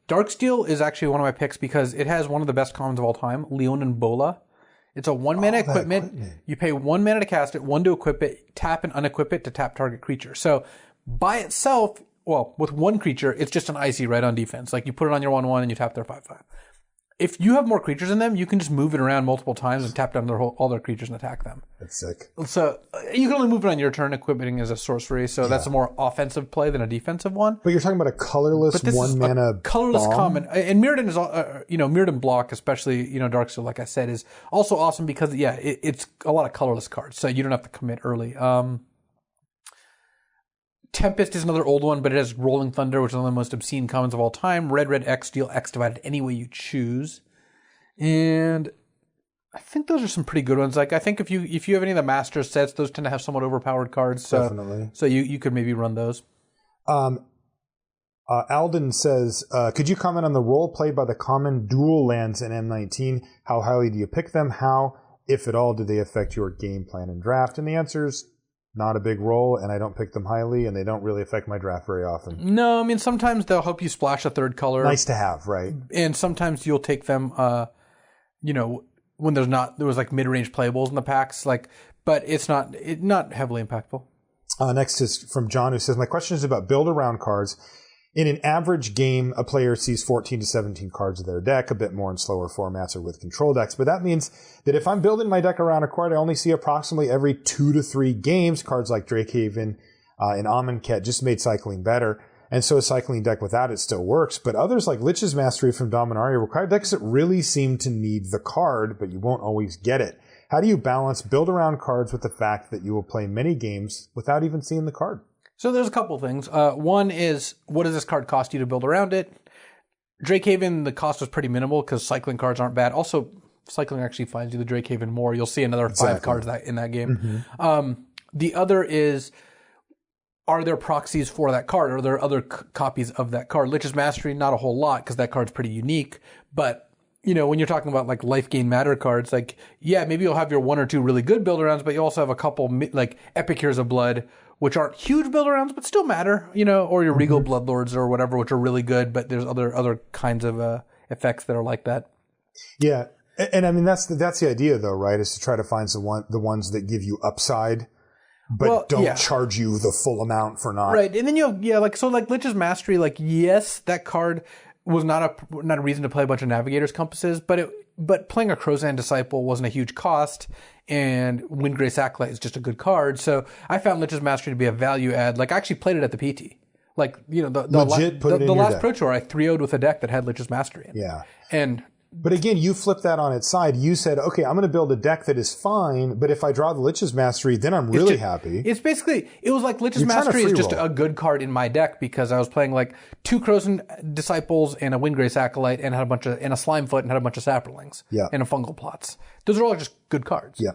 Darksteel is actually one of my picks because it has one of the best commons of all time, Leon and Bola. It's a 1 mana equipment. You pay 1 mana to cast it, 1 to equip it, tap and unequip it to tap target creature. So by itself, well, with one creature, it's just an icy right on defense. Like you put it on your 1/1 and you tap their 5/5. If you have more creatures in them, you can just move it around multiple times and tap down all their creatures and attack them. That's sick. So you can only move it on your turn, equipping as a sorcery. So that's a more offensive play than a defensive one. But you're talking about a colorless 1 mana colorless bomb? common. And Mirrodin is, Mirrodin block, especially, Darksteel, like I said, is also awesome because, it's a lot of colorless cards. So you don't have to commit early. Tempest is another old one, but it has Rolling Thunder, which is one of the most obscene commons of all time. Red, X, deal X divided any way you choose. And I think those are some pretty good ones. Like I think if you have any of the Master sets, those tend to have somewhat overpowered cards. So, definitely. So you could maybe run those. Alden says, could you comment on the role played by the common dual lands in M19? How highly do you pick them? How, if at all, do they affect your game plan and draft? And the answer is not a big role, and I don't pick them highly, and they don't really affect my draft very often. No, I mean, sometimes they'll help you splash a third color. Nice to have, right? And sometimes you'll take them, when there was like mid-range playables in the packs, but it's not heavily impactful. Next is from John, who says, my question is about build-around cards. In an average game, a player sees 14 to 17 cards of their deck, a bit more in slower formats or with control decks. But that means that if I'm building my deck around a card, I only see approximately every 2 to 3 games. Cards like Drakehaven and Amonkhet just made cycling better. And so a cycling deck without it still works. But others like Lich's Mastery from Dominaria require decks that really seem to need the card, but you won't always get it. How do you balance build-around cards with the fact that you will play many games without even seeing the card? So there's a couple things. One is, what does this card cost you to build around it? Drakehaven, the cost was pretty minimal because cycling cards aren't bad. Also, cycling actually finds you the Drakehaven more. You'll see another 5 cards in that game. Mm-hmm. The other is, are there proxies for that card? Are there other copies of that card? Lich's Mastery, not a whole lot because that card's pretty unique. But, when you're talking about like life gain matter cards, maybe you'll have your 1 or 2 really good build-arounds, but you also have a couple like Epic Heroes of Blood, which aren't huge build-arounds, but still matter, or your Regal Bloodlords or whatever, which are really good, but there's other kinds of effects that are like that. Yeah, and I mean, that's the idea, though, right, is to try to find the ones that give you upside, but don't charge you the full amount for not. Right, and then you have, Lich's Mastery, yes, that card was not a reason to play a bunch of Navigator's Compasses, but playing a Crozan Disciple wasn't a huge cost, and Windgrace Acolyte is just a good card. So I found Lich's Mastery to be a value add. I actually played it at the PT. The last Pro Tour, I 3-0'd with a deck that had Lich's Mastery in it. Yeah. But again, you flip that on its side. You said, okay, I'm going to build a deck that is fine, but if I draw the Lich's Mastery, then I'm really happy. It's basically, it was like Lich's Mastery is just a good card in my deck because I was playing 2 Crozan Disciples and a Windgrace Acolyte and had a Slimefoot and had a bunch of Saprolings and a Fungal Plots. Those are all just good cards. Yeah.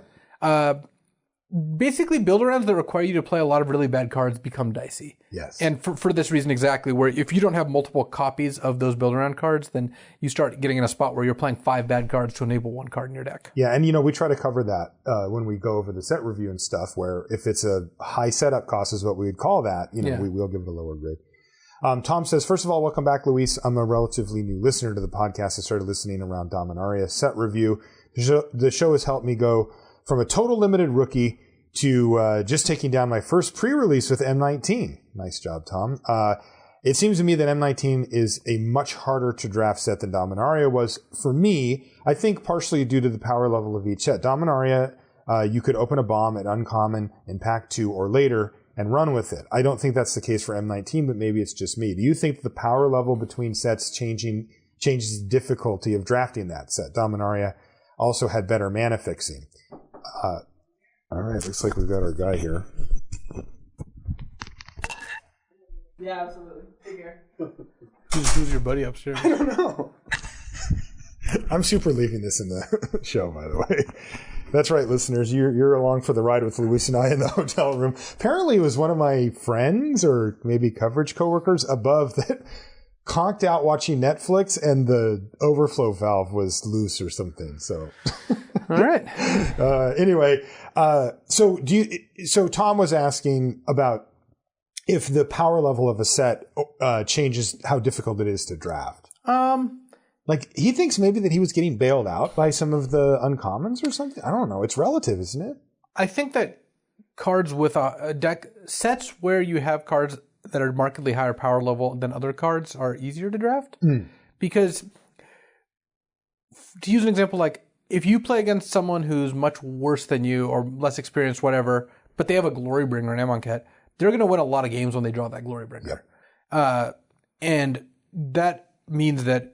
Basically, build-arounds that require you to play a lot of really bad cards become dicey. Yes. And for this reason exactly, where if you don't have multiple copies of those build-around cards, then you start getting in a spot where you're playing 5 bad cards to enable 1 card in your deck. Yeah, and we try to cover that when we go over the set review and stuff, where if it's a high setup cost is what we would call that, we will give it a lower grade. Tom says, first of all, welcome back, Luis. I'm a relatively new listener to the podcast. I started listening around Dominaria set review. The show has helped me go from a total limited rookie to just taking down my first pre-release with M19. Nice job, Tom. It seems to me that M19 is a much harder to draft set than Dominaria was for me. I think partially due to the power level of each set. Dominaria, you could open a bomb at uncommon in pack 2 or later and run with it. I don't think that's the case for M19, but maybe it's just me. Do you think the power level between sets changes the difficulty of drafting that set? Dominaria also had better mana fixing. All right, looks like we've got our guy here. Yeah, absolutely. Take care. Who's your buddy upstairs? I don't know. I'm super leaving this in the show, by the way. That's right, listeners. You're along for the ride with Luis and I in the hotel room. Apparently, it was one of my friends or maybe coverage coworkers above that conked out watching Netflix, and the overflow valve was loose or something. So, all right. Anyway, so Tom was asking about if the power level of a set changes how difficult it is to draft. Like, he thinks maybe that he was getting bailed out by some of the uncommons or something. I don't know. It's relative, isn't it? I think that cards with a deck sets where you have cards that are markedly higher power level than other cards are easier to draft. Because, to use an example, like, if you play against someone who's much worse than you or less experienced, whatever, but they have a Glorybringer and Amonkhet, they're going to win a lot of games when they draw that Glorybringer. Yep. And that means that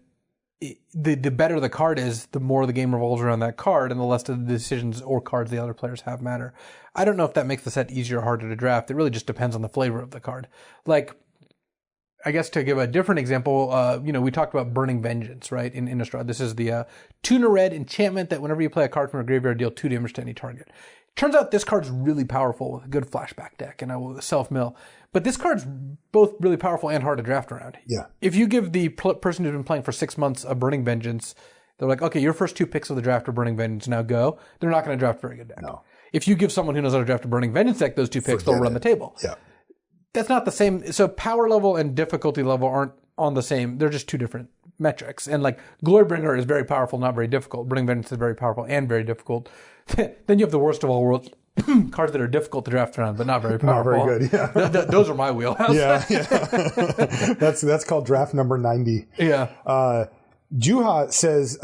the better the card is, the more the game revolves around that card, and the less of the decisions or cards the other players have matter. I don't know if that makes the set easier or harder to draft. It really just depends on the flavor of the card. Like, I guess to give a different example, we talked about Burning Vengeance, right, in Innistrad. This is the tuna red enchantment that whenever you play a card from a graveyard, deal 2 damage to any target. Turns out this card's really powerful with a good flashback deck and a self-mill. But this card's both really powerful and hard to draft around. Yeah. If you give the person who's been playing for 6 months a Burning Vengeance, they're like, okay, your first 2 picks of the draft are Burning Vengeance, now go. They're not going to draft a very good deck. No. If you give someone who knows how to draft a Burning Vengeance deck those 2 picks, they'll run the table. Yeah. That's not the same. So power level and difficulty level aren't on the same. They're just 2 different metrics. And like Glorybringer is very powerful, not very difficult. Burning Vengeance is very powerful and very difficult. Then you have the worst of all worlds. Cards that are difficult to draft around, but not very powerful. Not very good, yeah. Those are my wheelhouse. Yeah. That's called draft number 90. Yeah. Juha says,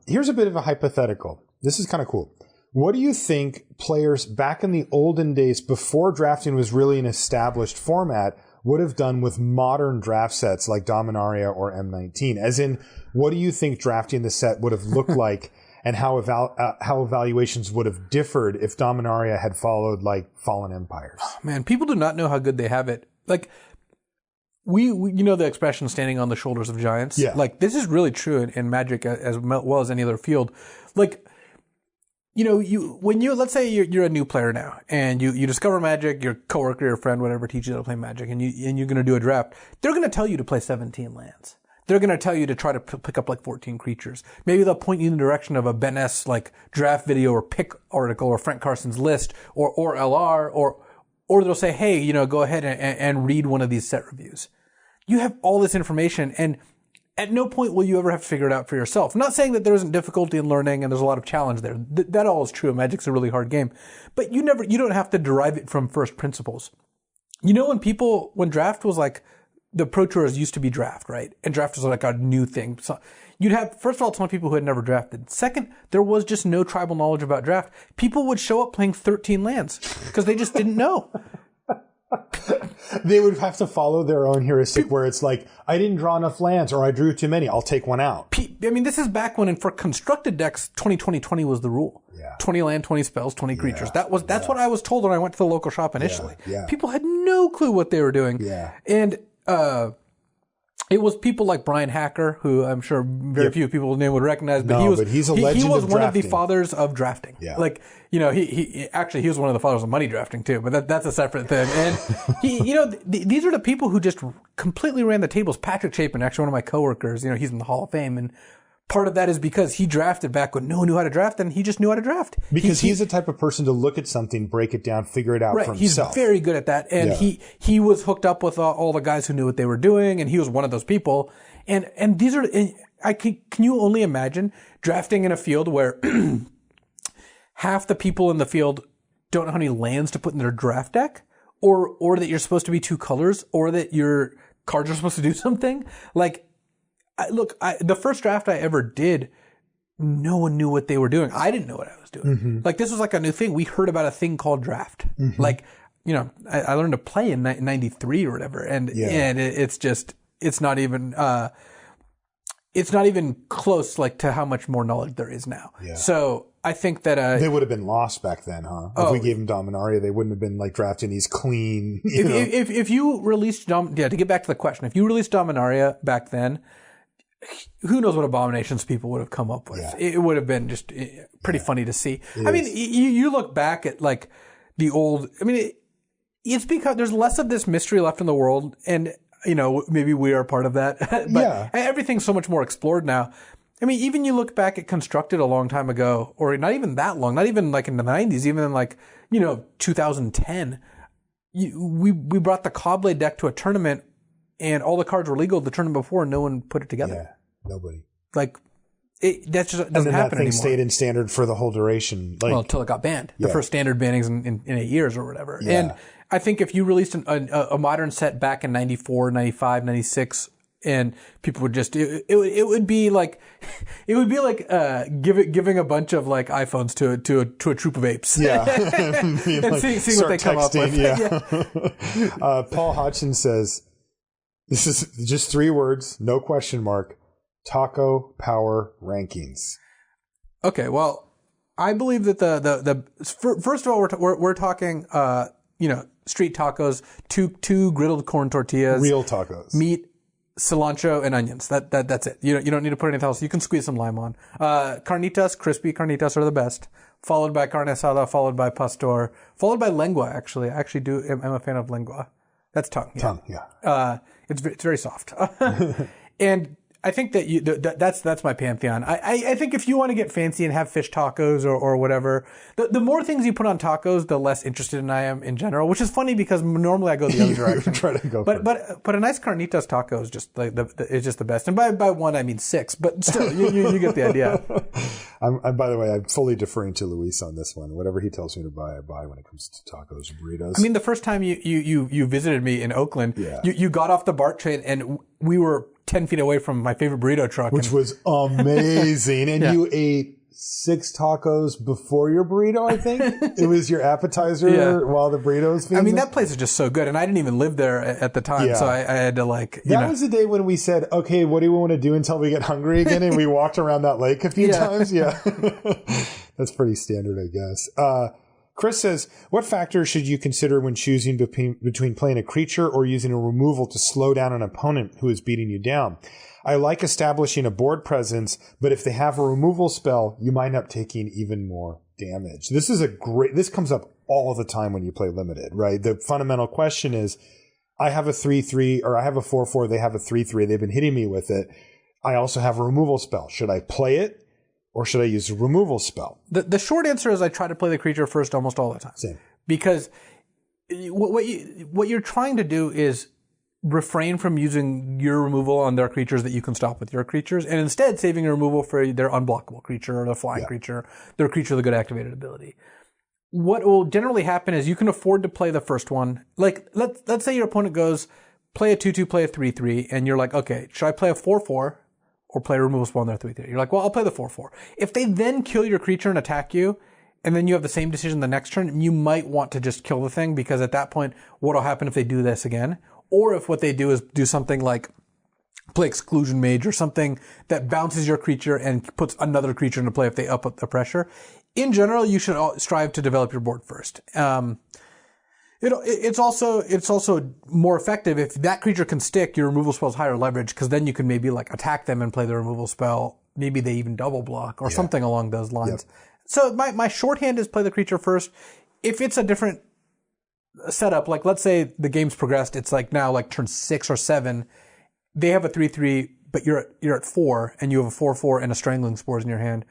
here's a bit of a hypothetical. This is kind of cool. What do you think players back in the olden days, before drafting was really an established format, would have done with modern draft sets like Dominaria or M19? As in, what do you think drafting the set would have looked like? And how evaluations would have differed if Dominaria had followed like Fallen Empires. Oh, man, people do not know how good they have it. Like we you know the expression "standing on the shoulders of giants." Yeah. Like this is really true in Magic as well as any other field. Like let's say you're a new player now and you discover Magic, your coworker, your friend, whatever teaches you how to play Magic, and you're going to do a draft. They're going to tell you to play 17 lands. They're going to tell you to try to pick up like 14 creatures. Maybe they'll point you in the direction of a Ben S. like draft video or pick article or Frank Carson's list or LR or they'll say, hey, go ahead and read one of these set reviews. You have all this information and at no point will you ever have to figure it out for yourself. I'm not saying that there isn't difficulty in learning and there's a lot of challenge there. That all is true. Magic's a really hard game, but you don't have to derive it from first principles. When draft was like, the Pro Tours used to be draft, right? And draft was like a new thing. So you'd have, first of all, a ton of people who had never drafted. Second, there was just no tribal knowledge about draft. People would show up playing 13 lands because they just didn't know. They would have to follow their own heuristic where it's like, I didn't draw enough lands or I drew too many. I'll take one out. This is back when, for constructed decks, 20-20-20 was the rule. Yeah. 20 land, 20 spells, 20 creatures. That's what I was told when I went to the local shop initially. Yeah. People had no clue what they were doing. Yeah. And it was people like Brian Hacker, who I'm sure very few people name would recognize, but he's a legend. He was of one drafting. of the fathers of drafting. Yeah. Like, he was one of the fathers of money drafting too, but that's a separate thing. And these are the people who just completely ran the tables. Patrick Chapin, actually one of my coworkers, he's in the Hall of Fame, and part of that is because he drafted back when no one knew how to draft, and he just knew how to draft. Because he's the type of person to look at something, break it down, figure it out for himself. He's very good at that. And he was hooked up with all the guys who knew what they were doing, and he was one of those people. And these are, can you only imagine drafting in a field where half the people in the field don't know how many lands to put in their draft deck, or that you're supposed to be 2 colors, or that your cards are supposed to do something? Like, the first draft I ever did, no one knew what they were doing. I didn't know what I was doing. Mm-hmm. Like, this was like a new thing. We heard about a thing called draft. Mm-hmm. Like, I learned to play in 93 or whatever. And it's not even close, like, to how much more knowledge there is now. Yeah. So I think that, they would have been lost back then, huh? If we gave them Dominaria, they wouldn't have been like drafting these clean, If you released to get back to the question, if you released Dominaria back then, who knows what abominations people would have come up with. Yeah. It would have been just pretty funny to see. You look back at like the old, it's because there's less of this mystery left in the world, and maybe we are part of that. But everything's so much more explored now. Even you look back at Constructed a long time ago, or not even that long, not even like in the 90s, even in like 2010, we brought the Cobblade deck to a tournament, and all the cards were legal the tournament before, and no one put it together. Nobody. Like, that just doesn't and then happen that thing anymore. stayed in standard for the whole duration. Like, Well, until it got banned. The first standard bannings in 8 years or whatever. Yeah. And I think if you released a modern set back in 94, 95, 96, and people would just, it would be like giving a bunch of like iPhones to a troop of apes. Yeah. And seeing what they come up with. Yeah. Paul Hodgson says, this is just 3 words, no question mark. Taco Power Rankings. Okay, well, I believe that first of all we're talking street tacos, two griddled corn tortillas, Real tacos, meat, cilantro, and onions. That's it. You don't need to put anything else. You can squeeze some lime on. Carnitas, crispy carnitas are the best. Followed by carne asada, followed by pastor, followed by lengua. Actually, I'm a fan of lengua. That's tongue. Yeah. Tongue, yeah. It's very soft. And I think that that's my pantheon. I think if you want to get fancy and have fish tacos or whatever, the more things you put on tacos, the less interested I am in general. Which is funny because normally I go the other direction. Try to go, but a nice carnitas taco is just like is just the best. And by one I mean 6, but still you get the idea. By the way, I'm fully deferring to Luis on this one. Whatever he tells me to buy, I buy when it comes to tacos and burritos. I mean, the first time you visited me in Oakland, Yeah. you got off the BART train and we were 10 feet away from my favorite burrito truck. Which was amazing. And you ate 6 tacos before your burrito, I think? It was your appetizer while the burrito was I mean, that place is just so good. And I didn't even live there at the time. Yeah. So I had to That was the day when we said, okay, what do we want to do until we get hungry again? And we walked around that lake a few times. Yeah. That's pretty standard, I guess. Chris says, what factors should you consider when choosing between playing a creature or using a removal to slow down an opponent who is beating you down? I like establishing a board presence, but if they have a removal spell, you might end up taking even more damage. This comes up all the time when you play limited, right? The fundamental question is, I have a 3/3 or I have a 4/4, they have a 3/3, they've been hitting me with it. I also have a removal spell. Should I play it? Or should I use a removal spell? The short answer is I try to play the creature first almost all the time. Same. Because what you're trying to do is refrain from using your removal on their creatures that you can stop with your creatures, and instead saving your removal for their unblockable creature or their flying creature, their creature with a good activated ability. What will generally happen is you can afford to play the first one. Like, let's say your opponent goes, play a 2/2, play a 3/3, and you're like, okay, should I play a 4/4? Or play a removal spell on their 3/3. You're like, well, I'll play the 4/4. If they then kill your creature and attack you, and then you have the same decision the next turn, you might want to just kill the thing, because at that point, what'll happen if they do this again? Or if what they do is do something like play Exclusion Mage or something that bounces your creature and puts another creature into play if they up the pressure. In general, you should strive to develop your board first. It's also more effective if that creature can stick. Your removal spell's higher leverage, because then you can maybe like attack them and play the removal spell. Maybe they even double block or something along those lines. Yep. So my shorthand is play the creature first. If it's a different setup, like let's say the game's progressed, it's like now like turn 6 or 7. They have a 3/3, but you're at 4, and you have a 4/4 and a Strangling Spores in your hand.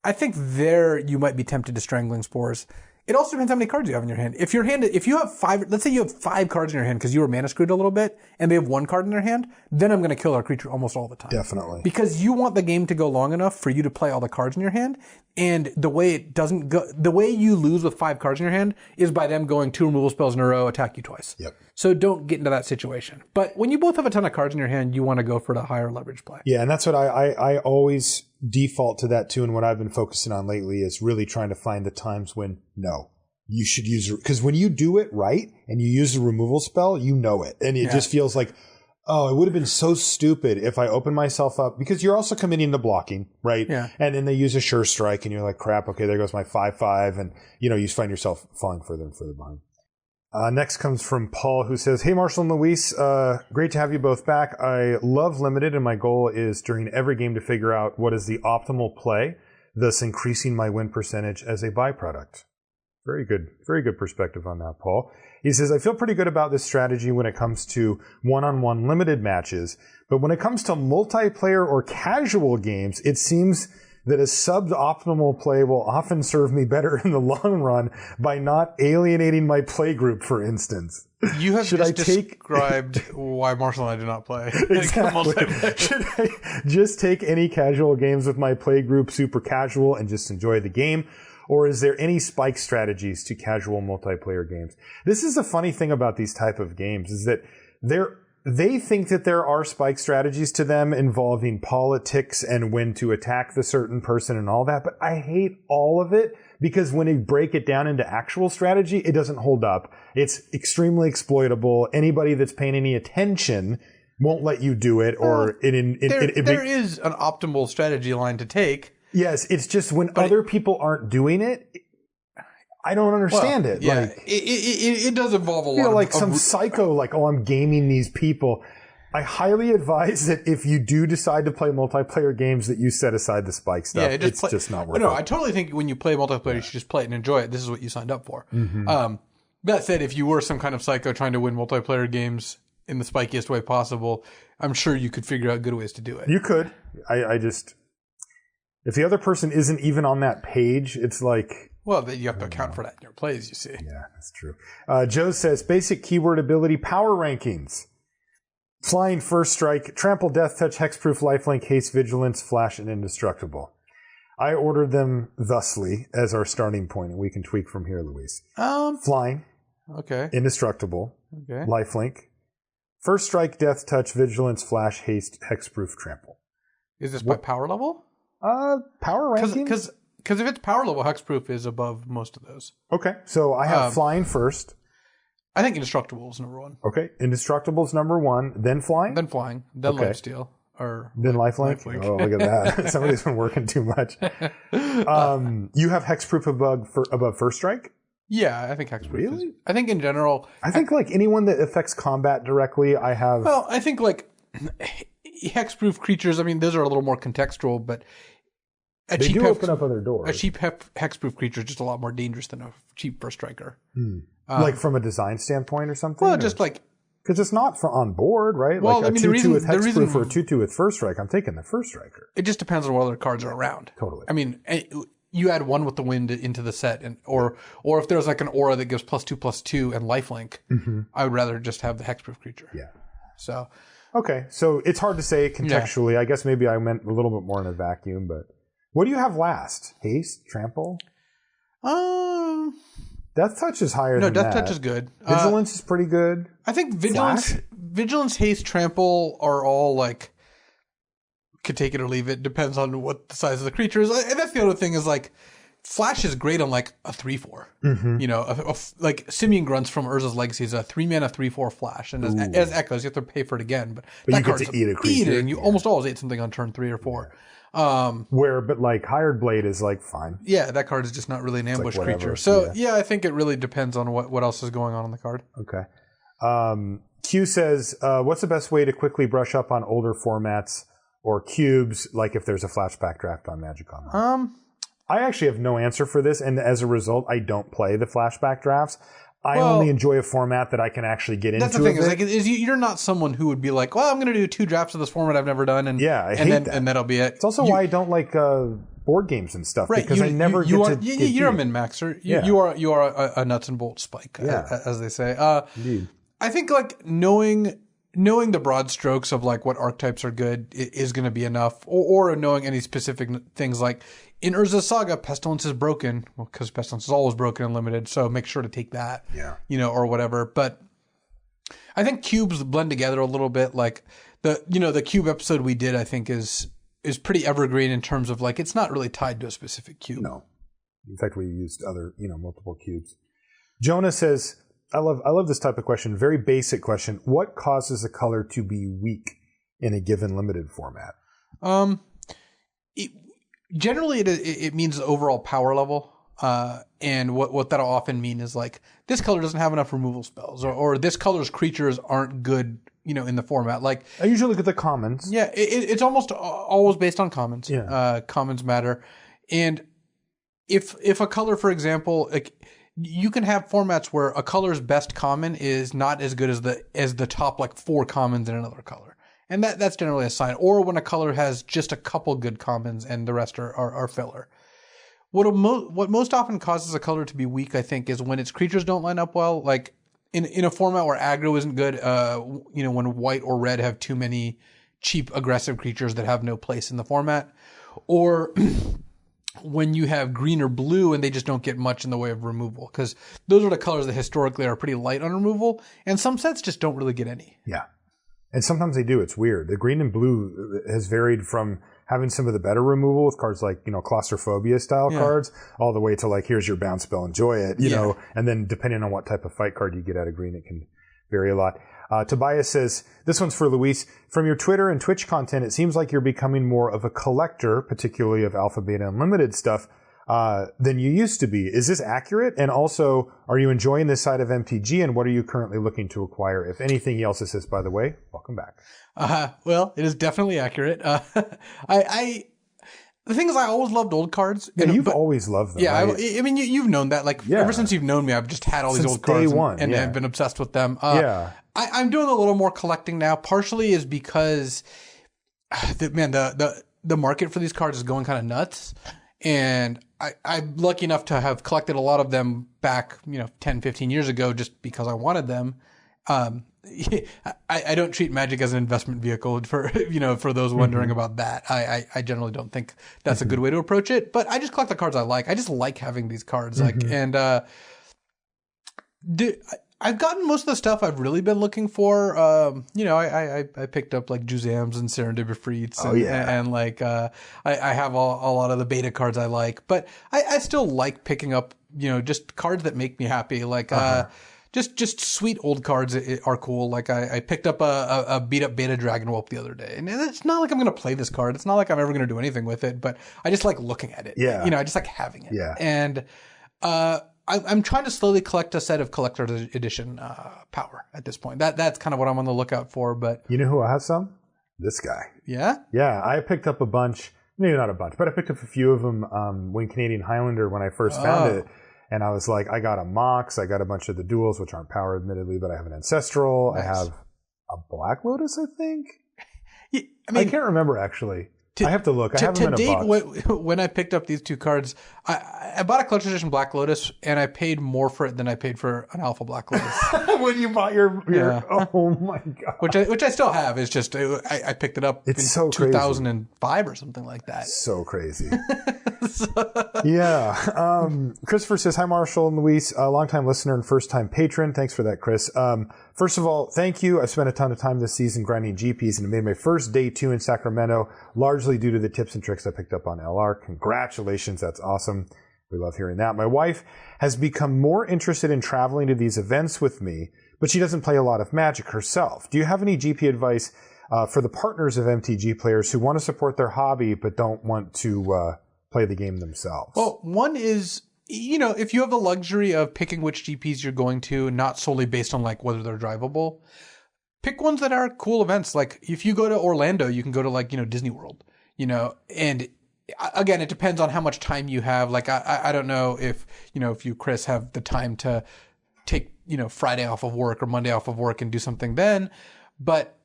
I think there you might be tempted to Strangling Spores. It also depends how many cards you have in your hand. If you have 5, let's say you have 5 cards in your hand because you were mana screwed a little bit, and they have 1 card in their hand, then I'm going to kill our creature almost all the time. Definitely. Because you want the game to go long enough for you to play all the cards in your hand, and the way you lose with 5 cards in your hand is by them going 2 removal spells in a row, attack you twice. Yep. So don't get into that situation. But when you both have a ton of cards in your hand, you want to go for the higher leverage play. Yeah, and that's what I always default to that too, and what I've been focusing on lately is really trying to find the times when you should use, because when you do it right and you use the removal spell, you know it. And it just feels like, oh, it would have been so stupid if I opened myself up, because you're also committing to blocking, right? Yeah. And then they use a sure strike and you're like, crap, okay, there goes my 5/5. And, you find yourself falling further and further behind. Next comes from Paul, who says, hey, Marshall and Luis, great to have you both back. I love Limited, and my goal is during every game to figure out what is the optimal play, thus increasing my win percentage as a byproduct. Very good perspective on that, Paul. He says, I feel pretty good about this strategy when it comes to one-on-one limited matches, but when it comes to multiplayer or casual games, it seems that a suboptimal play will often serve me better in the long run by not alienating my play group, for instance. You have described why Marshall and I do not play. Exactly. Should I just take any casual games with my play group super casual and just enjoy the game? Or is there any spike strategies to casual multiplayer games? This is the funny thing about these type of games is that they think that there are spike strategies to them involving politics and when to attack the certain person and all that. But I hate all of it because when you break it down into actual strategy, it doesn't hold up. It's extremely exploitable. Anybody that's paying any attention won't let you do it. There is an optimal strategy line to take. Yes, it's just when other people aren't doing it, I don't understand it. Yeah, like, it does involve a lot like some psycho, like, oh, I'm gaming these people. I highly advise that if you do decide to play multiplayer games that you set aside the spike stuff. Yeah, it's just not worth it. No, I totally think when you play multiplayer, you should just play it and enjoy it. This is what you signed up for. Mm-hmm. That said, if you were some kind of psycho trying to win multiplayer games in the spikiest way possible, I'm sure you could figure out good ways to do it. You could. I just... If the other person isn't even on that page, it's like... Well, you have to account for that in your plays, you see. Yeah, that's true. Joe says, basic keyword ability power rankings. Flying, first strike, trample, death touch, hexproof, lifelink, haste, vigilance, flash, and indestructible. I ordered them thusly as our starting point, and we can tweak from here, Luis. Flying. Okay. Indestructible. Okay. Lifelink. First strike, death touch, vigilance, flash, haste, hexproof, trample. Is this by power level? Power ranking? Because if it's power level, hexproof is above most of those. Okay, so I have flying first. I think indestructible is number one. Okay, indestructible is number one, then flying? Then flying, then lifesteal. Then lifelink? Oh, look at that. Somebody's been working too much. You have hexproof above first strike? Yeah, I think hexproof. Really? I think in general... I think like anyone that affects combat directly, I have... Well, I think like hexproof creatures, I mean, those are a little more contextual, but... They do open up other doors. A cheap hexproof creature is just a lot more dangerous than a cheap first striker. Like from a design standpoint or something? Well, just like... Because it's not on board, right? Well, like I mean, a 2-2 with hexproof or a 2-2 with first strike. I'm taking the first striker. It just depends on what other cards are around. Totally. I mean, you add one with the wind into the set, or if there's like an aura that gives +2/+2 and lifelink, I would rather just have the hexproof creature. Yeah. So. Okay, so it's hard to say contextually. Yeah. I guess maybe I meant a little bit more in a vacuum, but what do you have last? Haste, trample. Death touch is higher than that. No, death touch is good. Vigilance is pretty good. I think vigilance, haste, trample are all like could take it or leave it. Depends on what the size of the creature is. And that's the other thing is like flash is great on like a 3/4. You know, like Simeon Grunts from Urza's Legacy is a 3-mana 3/4 flash, and as echoes you have to pay for it again. But that you get to eat a creature. And you almost always ate something on turn 3 or 4. But like Hired Blade is like fine. Yeah, that card is just not really an ambush creature. So yeah, I think it really depends on what else is going on the card. Okay. Q says, what's the best way to quickly brush up on older formats or cubes, like if there's a flashback draft on Magic Online? I actually have no answer for this, and as a result, I don't play the flashback drafts. I only enjoy a format that I can actually get into. That's the thing you're not someone who would be like, well, I'm going to do 2 drafts of this format I've never done, and I hate that. And that'll be it. It's also why I don't like board games and stuff, because I never you're a min-maxer. You are a nuts and bolts spike, as they say. Indeed. I think like knowing the broad strokes of like what archetypes are good is going to be enough, or knowing any specific things like in Urza's Saga, Pestilence is broken, because Pestilence is always broken and limited, so make sure to take that, or whatever. But I think cubes blend together a little bit. Like the cube episode we did, I think is pretty evergreen in terms of like it's not really tied to a specific cube. No, in fact, we used other multiple cubes. Jonah says, I love this type of question. Very basic question. What causes a color to be weak in a given limited format? Generally, it means the overall power level. And what that'll often mean is like this color doesn't have enough removal spells, or this color's creatures aren't good, in the format. Like I usually look at the commons. Yeah, it's almost always based on commons. Yeah. Commons matter, and if a color, for example, like. You can have formats where a color's best common is not as good as the top like 4 commons in another color. And that's generally a sign. Or when a color has just a couple good commons and the rest are filler. What most often causes a color to be weak, I think, is when its creatures don't line up well. Like in a format where aggro isn't good, when white or red have too many cheap aggressive creatures that have no place in the format. Or when you have green or blue and they just don't get much in the way of removal. Because those are the colors that historically are pretty light on removal. And some sets just don't really get any. Yeah. And sometimes they do. It's weird. The green and blue has varied from having some of the better removal with cards like, claustrophobia style cards, all the way to like, here's your bounce spell, enjoy it, you know, and then depending on what type of fight card you get out of green, it can vary a lot. Tobias says, this one's for Luis. From your Twitter and Twitch content, it seems like you're becoming more of a collector, particularly of Alpha Beta Unlimited stuff, than you used to be. Is this accurate? And also, are you enjoying this side of MTG, and what are you currently looking to acquire? If anything, he also says, by the way, welcome back. Well, it is definitely accurate. The thing is, I always loved old cards. Yeah, you've always loved them. Yeah, right? I mean, you've known that. Like, ever since you've known me, I've just had all these old cards and I've been obsessed with them. I'm doing a little more collecting now. Partially is because, the market for these cards is going kind of nuts. And I'm lucky enough to have collected a lot of them back, 10, 15 years ago just because I wanted them. I don't treat Magic as an investment vehicle for those wondering about that. I generally don't think that's a good way to approach it, but I just collect the cards I like. I just like having these cards. I've gotten most of the stuff I've really been looking for. I picked up like Juzams and Serendipity and I have a lot of the beta cards I like, but I still like picking up, just cards that make me happy. Like, Just sweet old cards are cool. Like I picked up a beat up beta Dragon Whelp the other day, and it's not like I'm going to play this card. It's not like I'm ever going to do anything with it, but I just like looking at it. Yeah. I just like having it. Yeah. And I'm trying to slowly collect a set of collector's edition power at this point. That's kind of what I'm on the lookout for. But you know who I have some? This guy. Yeah? Yeah. I picked up a bunch. Maybe not a bunch, but I picked up a few of them when Canadian Highlander when I first found it. And I was like, I got a Mox, I got a bunch of the duels, which aren't power admittedly, but I have an Ancestral. Nice. I have a Black Lotus, I think. Yeah, I can't remember actually. I have to look. I have them in a box. When I picked up these two cards, I bought a collector's edition Black Lotus, and I paid more for it than I paid for an Alpha Black Lotus. When you bought your oh my god, which I still have. It's just I picked it up in 2005 or something like that. So crazy. Yeah. Christopher says, hi, Marshall and Luis, a longtime listener and first-time patron. Thanks for that, Chris. First of all, thank you. I've spent a ton of time this season grinding GPs and made my first day 2 in Sacramento, largely due to the tips and tricks I picked up on LR. Congratulations. That's awesome. We love hearing that. My wife has become more interested in traveling to these events with me, but she doesn't play a lot of Magic herself. Do you have any GP advice for the partners of MTG players who want to support their hobby but don't want to play the game themselves? Well, one is, if you have the luxury of picking which GPs you're going to, not solely based on like whether they're drivable, pick ones that are cool events. Like if you go to Orlando, you can go to Disney World, and again, it depends on how much time you have. Like I don't know if you, Chris, have the time to take, Friday off of work or Monday off of work and do something then. But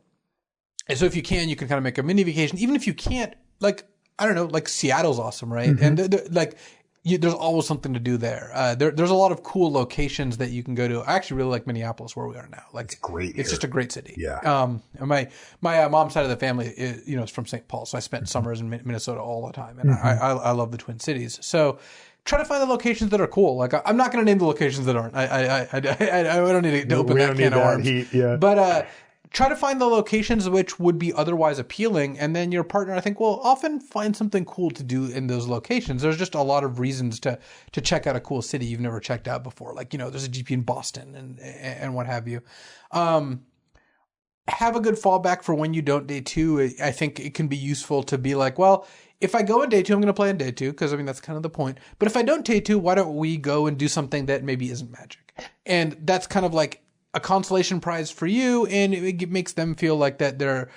so if you can kind of make a mini vacation. Even if you can't, I don't know, Seattle's awesome, right? Mm-hmm. And there's always something to do there. There's a lot of cool locations that you can go to. I actually really like Minneapolis, where we are now. It's great. It's just a great city. Yeah. My mom's side of the family is from St. Paul, so I spent summers in Minnesota all the time, and I love the Twin Cities. So try to find the locations that are cool. Like I'm not going to name the locations that aren't. I don't need to open that can of worms. But try to find the locations which would be otherwise appealing, and then your partner, I think, will often find something cool to do in those locations. There's just a lot of reasons to check out a cool city you've never checked out before. Like, there's a GP in Boston and what have you. Have a good fallback for when you don't day 2. I think it can be useful to be like, well, if I go in day 2, I'm going to play in day 2, because that's kind of the point. But if I don't day 2, why don't we go and do something that maybe isn't Magic? And that's kind of like a consolation prize for you, and it makes them feel like that their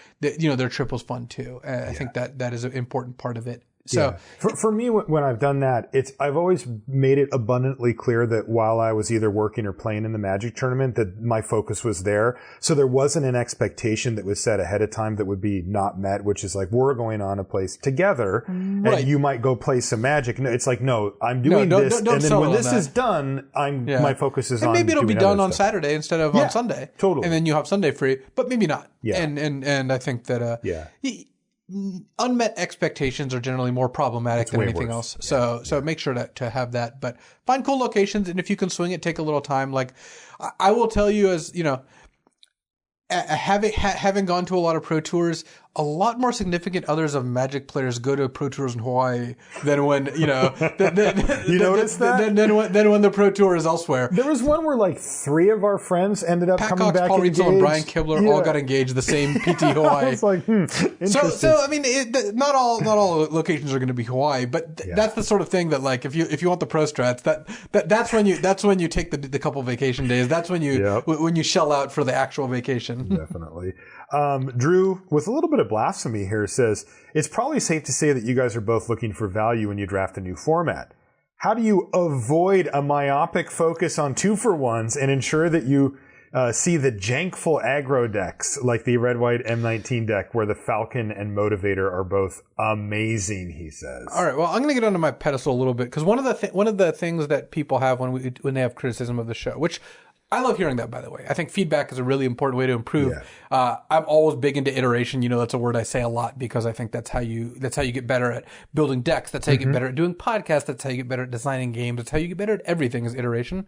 trip was fun too. I think that is an important part of it. So for me, when I've done that, I've always made it abundantly clear that while I was either working or playing in the Magic tournament, that my focus was there. So there wasn't an expectation that was set ahead of time that would be not met, which is like, we're going on a place together and you might go play some Magic. No, it's like, no, I'm doing this. And then when this is done, my focus is on maybe it'll be doing done on stuff. Saturday instead of on Sunday. Totally. And then you have Sunday free, but maybe not. Yeah. And I think that, unmet expectations are generally more problematic than anything else. So make sure to have that, but find cool locations. And if you can swing it, take a little time. Like I will tell you, as you know, having gone to a lot of pro tours, a lot more significant others of Magic players go to pro tours in Hawaii than when, you know, you noticed that? Than when the pro tour is elsewhere. There was one where like 3 of our friends ended up Pat coming Cox, back Paul engaged. Rietzel, and Brian Kibler all got engaged the same PT Hawaii. It's like, interesting. So I mean, not all locations are going to be Hawaii, but that's the sort of thing that, like, if you want the pro strats, that's when you take the couple vacation days. That's when you shell out for the actual vacation. Definitely. Drew, with a little bit of blasphemy here, says, it's probably safe to say that you guys are both looking for value when you draft a new format. How do you avoid a myopic focus on 2-for-1s and ensure that you see the jankful aggro decks like the red-white M19 deck where the Falcon and Motivator are both amazing, he says. All right, well, I'm going to get onto my pedestal a little bit because one of the things that people have when they have criticism of the show, which I love hearing that, by the way. I think feedback is a really important way to improve. Yeah. I'm always big into iteration. You know, that's a word I say a lot because I think that's how you get better at building decks. That's how you get better at doing podcasts. That's how you get better at designing games. That's how you get better at everything is iteration.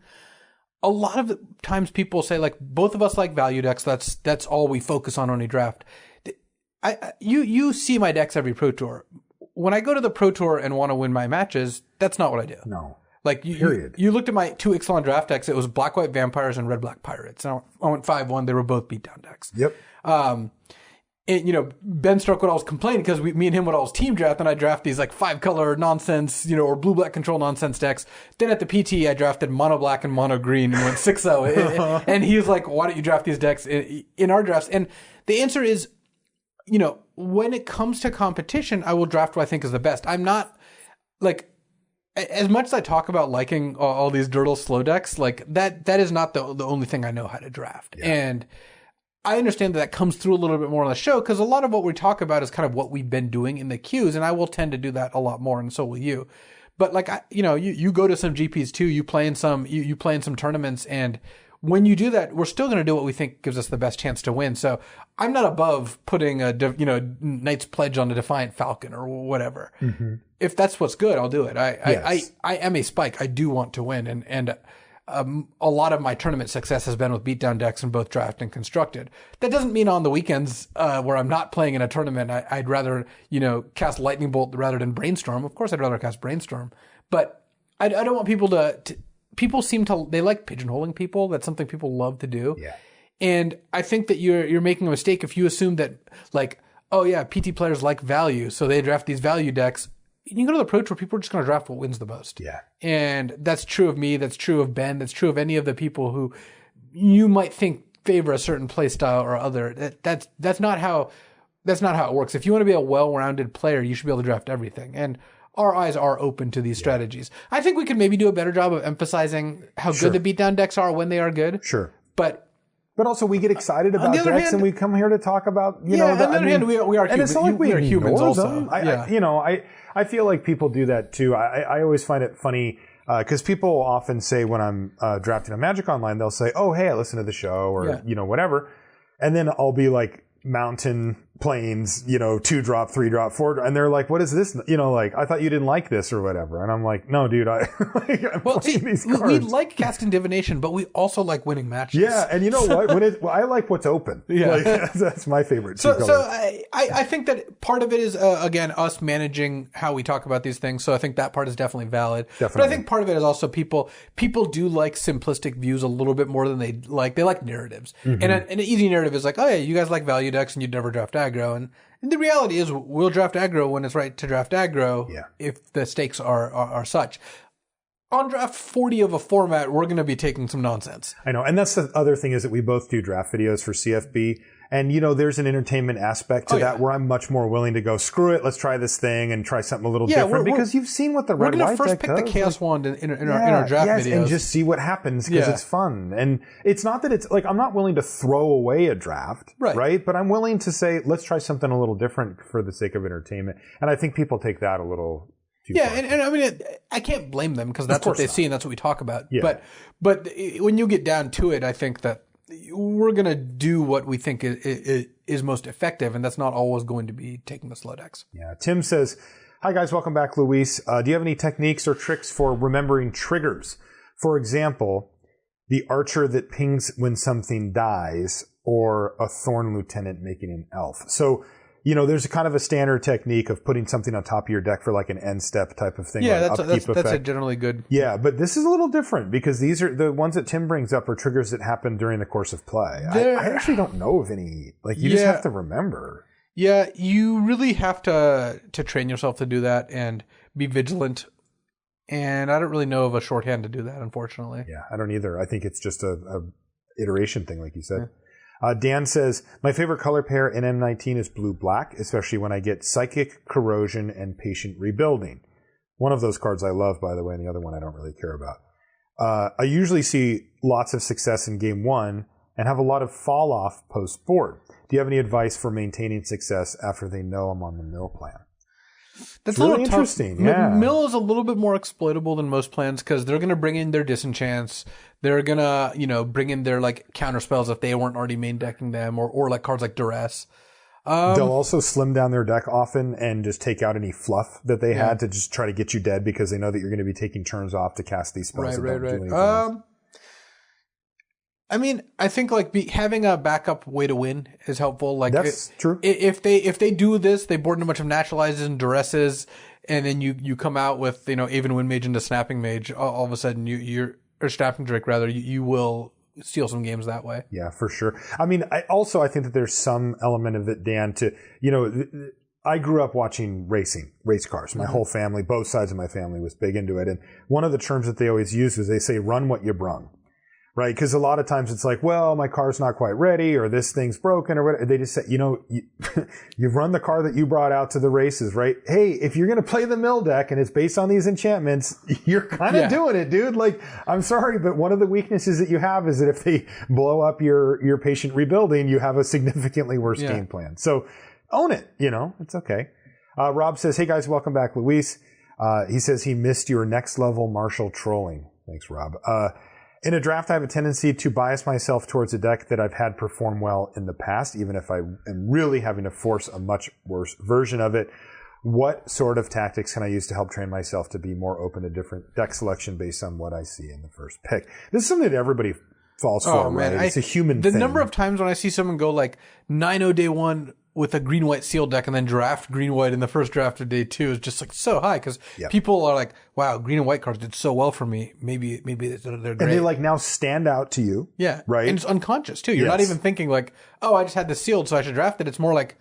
A lot of the times people say, like, both of us like value decks. That's all we focus on when we draft. You see my decks every Pro Tour. When I go to the Pro Tour and want to win my matches, that's not what I do. No. Like you looked at my 2 Ixalan draft decks. It was black white vampires and red black pirates. And I went 5-1. They were both beatdown decks. Yep. And, you know, Ben Struck would always complain because me and him would always team draft, and I draft these like 5-color nonsense, you know, or blue black control nonsense decks. Then at the PT, I drafted mono black and mono green and went 6-0. And he was like, "Why don't you draft these decks in our drafts?" And the answer is, you know, when it comes to competition, I will draft what I think is the best. I'm not like, as much as I talk about liking all these dirtle slow decks, like that is not the only thing I know how to draft. Yeah. And I understand that comes through a little bit more on the show because a lot of what we talk about is kind of what we've been doing in the queues, and I will tend to do that a lot more, and so will you. But like, you go to some GPs too, you play in some tournaments, and when you do that, we're still going to do what we think gives us the best chance to win. So I'm not above putting a Knight's Pledge on a Defiant Falcon or whatever. Mm-hmm. If that's what's good, I'll do it. I am a Spike. I do want to win, and a lot of my tournament success has been with beatdown decks in both draft and constructed. That doesn't mean on the weekends where I'm not playing in a tournament, I'd rather cast Lightning Bolt rather than Brainstorm. Of course, I'd rather cast Brainstorm, but I don't want people to people they like pigeonholing people. That's something people love to do. Yeah. And I think that you're making a mistake if you assume that, like, oh yeah, PT players like value, so they draft these value decks. You can go to the Pro Tour, people are just going to draft what wins the most. Yeah. And that's true of me, that's true of Ben, that's true of any of the people who you might think favor a certain play style or other. That's not how it works. If you want to be a well-rounded player, you should be able to draft everything. And our eyes are open to these strategies. I think we could maybe do a better job of emphasizing how good the beatdown decks are when they are good. Sure. But also we get excited about decks hand, and we come here to talk about, on the other hand, we are and it's not like we are humans also. Them. I feel like people do that too. I always find it funny because people often say when I'm drafting a Magic Online, they'll say, "Oh, hey, I listen to the show," or whatever, and then I'll be like, mountain, plains, 2-drop, 3-drop, 4-drop, and they're like, "What is this?" Like, I thought you didn't like this or whatever, and I'm like, "No, dude, I'm playing these cards." We like casting divination, but we also like winning matches. Yeah, and you know what? I like what's open. Yeah, like, that's my favorite. So I think that part of it is again us managing how we talk about these things. So I think that part is definitely valid. But I think part of it is also people do like simplistic views a little bit more than they like. They like narratives, and an easy narrative is like, "Oh yeah, you guys like value decks and you'd never draft aggro," and the reality is we'll draft aggro when it's right to draft aggro if the stakes are such. on draft 40 of a format, we're going to be taking some nonsense. I know. And that's the other thing is that we both do draft videos for CFB. And, there's an entertainment aspect to that where I'm much more willing to go, screw it, let's try this thing and try something a little different because you've seen what the red-white deck does. We're going to first pick the Chaos Wand in our draft videos. And just see what happens because it's fun. And it's not that it's like, I'm not willing to throw away a draft, right? But I'm willing to say, let's try something a little different for the sake of entertainment. And I think people take that a little too far. And I mean, I can't blame them because that's what they see and that's what we talk about. Yeah. But when you get down to it, I think that we're going to do what we think is most effective, and that's not always going to be taking the slow decks. Yeah. Tim says, hi guys, welcome back, Luis. Do you have any techniques or tricks for remembering triggers? For example, the archer that pings when something dies, or a Thorn Lieutenant making an elf. So, there's a kind of a standard technique of putting something on top of your deck for like an end step type of thing. Yeah, that's a generally good. Yeah, but this is a little different because these are the ones that Tim brings up are triggers that happen during the course of play. I actually don't know of any. Like you just have to remember. Yeah, you really have to train yourself to do that and be vigilant. And I don't really know of a shorthand to do that, unfortunately. Yeah, I don't either. I think it's just a iteration thing, like you said. Yeah. Dan says, my favorite color pair in M19 is blue-black, especially when I get Psychic, Corrosion, and Patient Rebuilding. One of those cards I love, by the way, and the other one I don't really care about. I usually see lots of success in game one and have a lot of fall-off post-board. Do you have any advice for maintaining success after they know I'm on the mill plan? That's really a little interesting. Yeah. Mill is a little bit more exploitable than most plans because they're going to bring in their disenchants. They're going to, bring in their like counter spells if they weren't already main decking them or like cards like Duress. They'll also slim down their deck often and just take out any fluff that they had to just try to get you dead because they know that you're going to be taking turns off to cast these spells. Right. I mean, I think like having a backup way to win is helpful. Like that's true. If they do this, they board in a bunch of naturalizes and duresses, and then you come out with Aven Wind Mage into Snapping Mage. All of a sudden, or Snapping Drake rather, you will steal some games that way. Yeah, for sure. I mean, I think that there's some element of it, Dan. To I grew up watching race cars. My whole family, both sides of my family, was big into it. And one of the terms that they always use was they say, "Run what you brung." Right, because a lot of times it's like, well, my car's not quite ready, or this thing's broken, or whatever. They just say, you've run the car that you brought out to the races, right? Hey, if you're going to play the mill deck and it's based on these enchantments, you're kind of doing it, dude. Like, I'm sorry, but one of the weaknesses that you have is that if they blow up your patient rebuilding, you have a significantly worse game plan. So own it, it's okay. Rob says, hey guys, welcome back, Luis. He says he missed your next level Marshall trolling. Thanks, Rob. In a draft, I have a tendency to bias myself towards a deck that I've had perform well in the past, even if I am really having to force a much worse version of it. What sort of tactics can I use to help train myself to be more open to different deck selection based on what I see in the first pick? This is something that everybody falls for, right? It's a human thing. The number of times when I see someone go like 9-0 day one with a green-white seal deck and then draft green-white in the first draft of day two is just like so high because people are like, wow, green and white cards did so well for me. Maybe they're great. And they like now stand out to you. Yeah. Right. And it's unconscious too. You're not even thinking like, oh, I just had this sealed so I should draft it. It's more like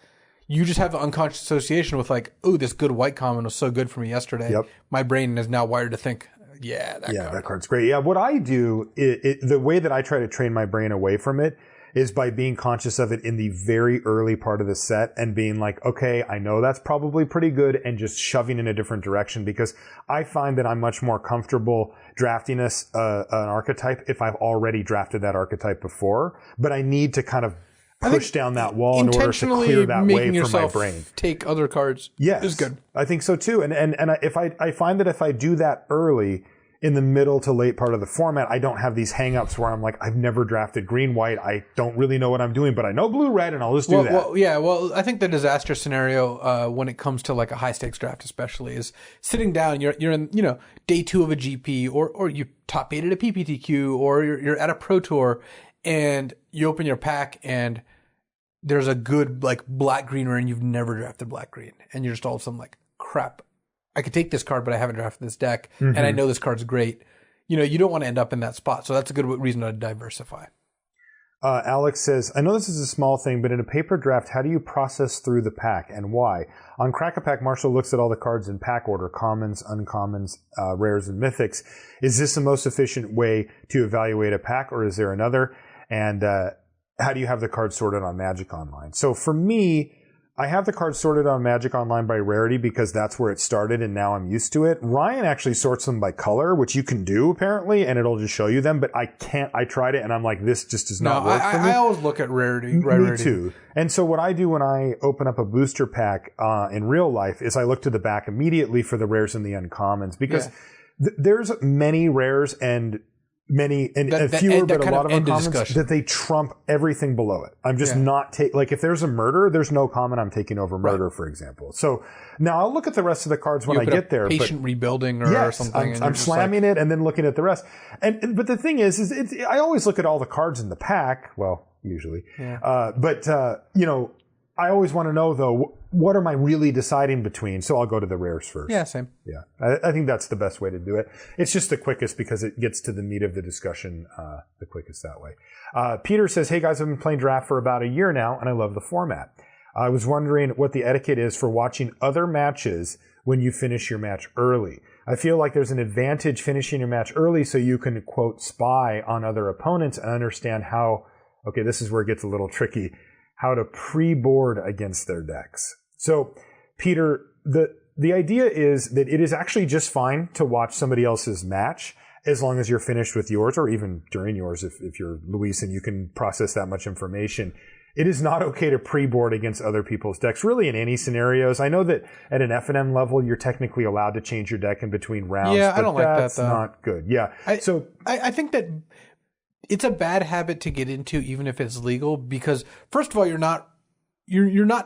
you just have the unconscious association with like, oh, this good white common was so good for me yesterday. Yep. My brain is now wired to think, that card's great. Yeah. What I do, the way that I try to train my brain away from it is by being conscious of it in the very early part of the set and being like, okay, I know that's probably pretty good, and just shoving in a different direction because I find that I'm much more comfortable drafting an archetype if I've already drafted that archetype before, but I need to kind of push down that wall in order to clear that way from my brain. Take other cards is good. I think so too. And if I find that if I do that early, in the middle to late part of the format, I don't have these hangups where I'm like, I've never drafted green-white. I don't really know what I'm doing, but I know blue-red, and I'll just do that. Well, I think the disaster scenario when it comes to like a high-stakes draft especially is sitting down, you're in, day two of a GP, or you top 8 at a PPTQ, or you're at a Pro Tour, and you open your pack, and there's a good like black-green rare, and you've never drafted black-green, and you're just all of a sudden like, crap. I could take this card, but I haven't drafted this deck, and I know this card's great. You don't want to end up in that spot, so that's a good reason to diversify. Alex says, I know this is a small thing, but in a paper draft, how do you process through the pack and why? On Crack-A-Pack, Marshall looks at all the cards in pack order, commons, uncommons, rares, and mythics. Is this the most efficient way to evaluate a pack, or is there another? And how do you have the cards sorted on Magic Online? So for me, I have the cards sorted on Magic Online by rarity because that's where it started and now I'm used to it. Ryan actually sorts them by color, which you can do apparently, and it'll just show you them, but I can't. I tried it and I'm like, this just does not work for me. I always look at rarity. Me too. And so what I do when I open up a booster pack in real life is I look to the back immediately for the rares and the uncommons because there's many rares and fewer, but a lot of uncommons that they trump everything below it. I'm just not like if there's a murder, there's no common I'm taking over murder, for example. So now I'll look at the rest of the cards when I get there. Patient rebuilding or something. I'm slamming it and then looking at the rest. But the thing is I always look at all the cards in the pack. Well, usually, I always want to know though, what am I really deciding between? So I'll go to the rares first. Yeah, same. Yeah, I think that's the best way to do it. It's just the quickest because it gets to the meat of the discussion the quickest that way. Peter says, hey guys, I've been playing draft for about a year now and I love the format. I was wondering what the etiquette is for watching other matches when you finish your match early. I feel like there's an advantage finishing your match early so you can, quote, spy on other opponents and understand how, okay, this is where it gets a little tricky, how to pre-board against their decks. So, Peter, the idea is that it is actually just fine to watch somebody else's match as long as you're finished with yours, or even during yours if you're Luis and you can process that much information. It is not okay to pre-board against other people's decks, really in any scenarios. I know that at an F&M level, you're technically allowed to change your deck in between rounds. Yeah, I don't like that, though. That's not good. Yeah. I think that it's a bad habit to get into, even if it's legal, because first of all, you're not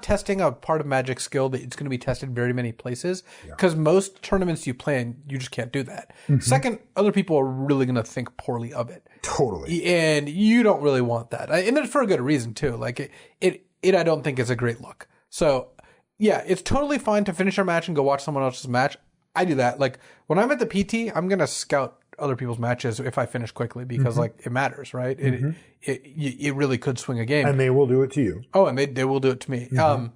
testing a part of Magic skill that it's going to be tested very many places. Because most tournaments you play in, you just can't do that. Mm-hmm. Second, other people are really going to think poorly of it. Totally. And you don't really want that, and it's for a good reason too. Like it I don't think is a great look. So yeah, it's totally fine to finish our match and go watch someone else's match. I do that. Like when I'm at the PT, I'm going to scout other people's matches if I finish quickly because like it matters, right? Mm-hmm. It really could swing a game, and they will do it to you. Oh, and they will do it to me. Mm-hmm.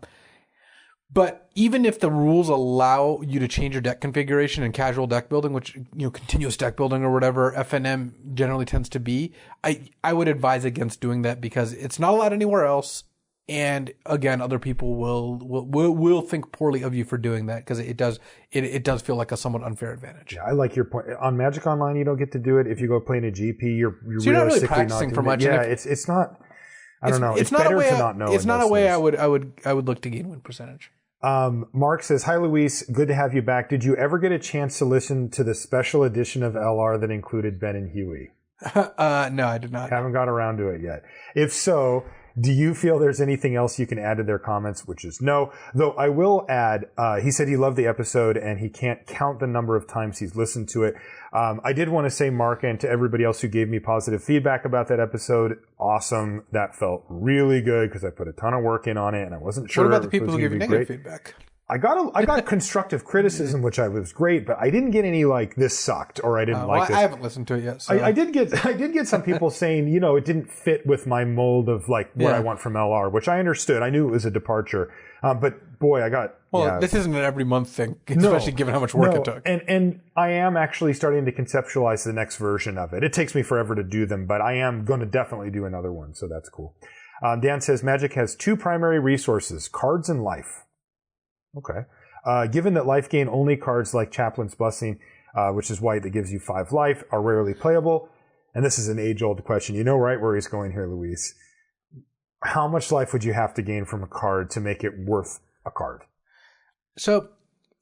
But even if the rules allow you to change your deck configuration in casual deck building, which continuous deck building or whatever FNM generally tends to be, I would advise against doing that because it's not allowed anywhere else. And again, other people will think poorly of you for doing that because it does feel like a somewhat unfair advantage. Yeah, I like your point. On Magic Online, you don't get to do it. If you go play in a GP, you're not really practicing for much. Yeah, it's not. I don't know. It's not better a way to not know. It's not a way I would look to gain win percentage. Mark says, hi Luis, good to have you back. Did you ever get a chance to listen to the special edition of LR that included Ben and Huey? No, I did not. Haven't got around to it yet. If so, do you feel there's anything else you can add to their comments? Which is no. Though I will add, he said he loved the episode and he can't count the number of times he's listened to it. I did want to say, Mark, and to everybody else who gave me positive feedback about that episode, awesome. That felt really good because I put a ton of work in on it and I wasn't sure. What about the people who gave you negative feedback? I got constructive criticism, which was great, but I didn't get any like this sucked or I didn't like this. I haven't listened to it yet. So. I did get some people saying, it didn't fit with my mold of like what I want from LR, which I understood. I knew it was a departure, but boy, this isn't an every month thing, especially given how much work it took. And I am actually starting to conceptualize the next version of it. It takes me forever to do them, but I am going to definitely do another one, so that's cool. Dan says Magic has two primary resources: cards and life. Okay. Given that life gain only cards like Chaplain's Blessing, which is white that gives you 5 life, are rarely playable, and this is an age-old question. You know right where he's going here, Luis. How much life would you have to gain from a card to make it worth a card? So,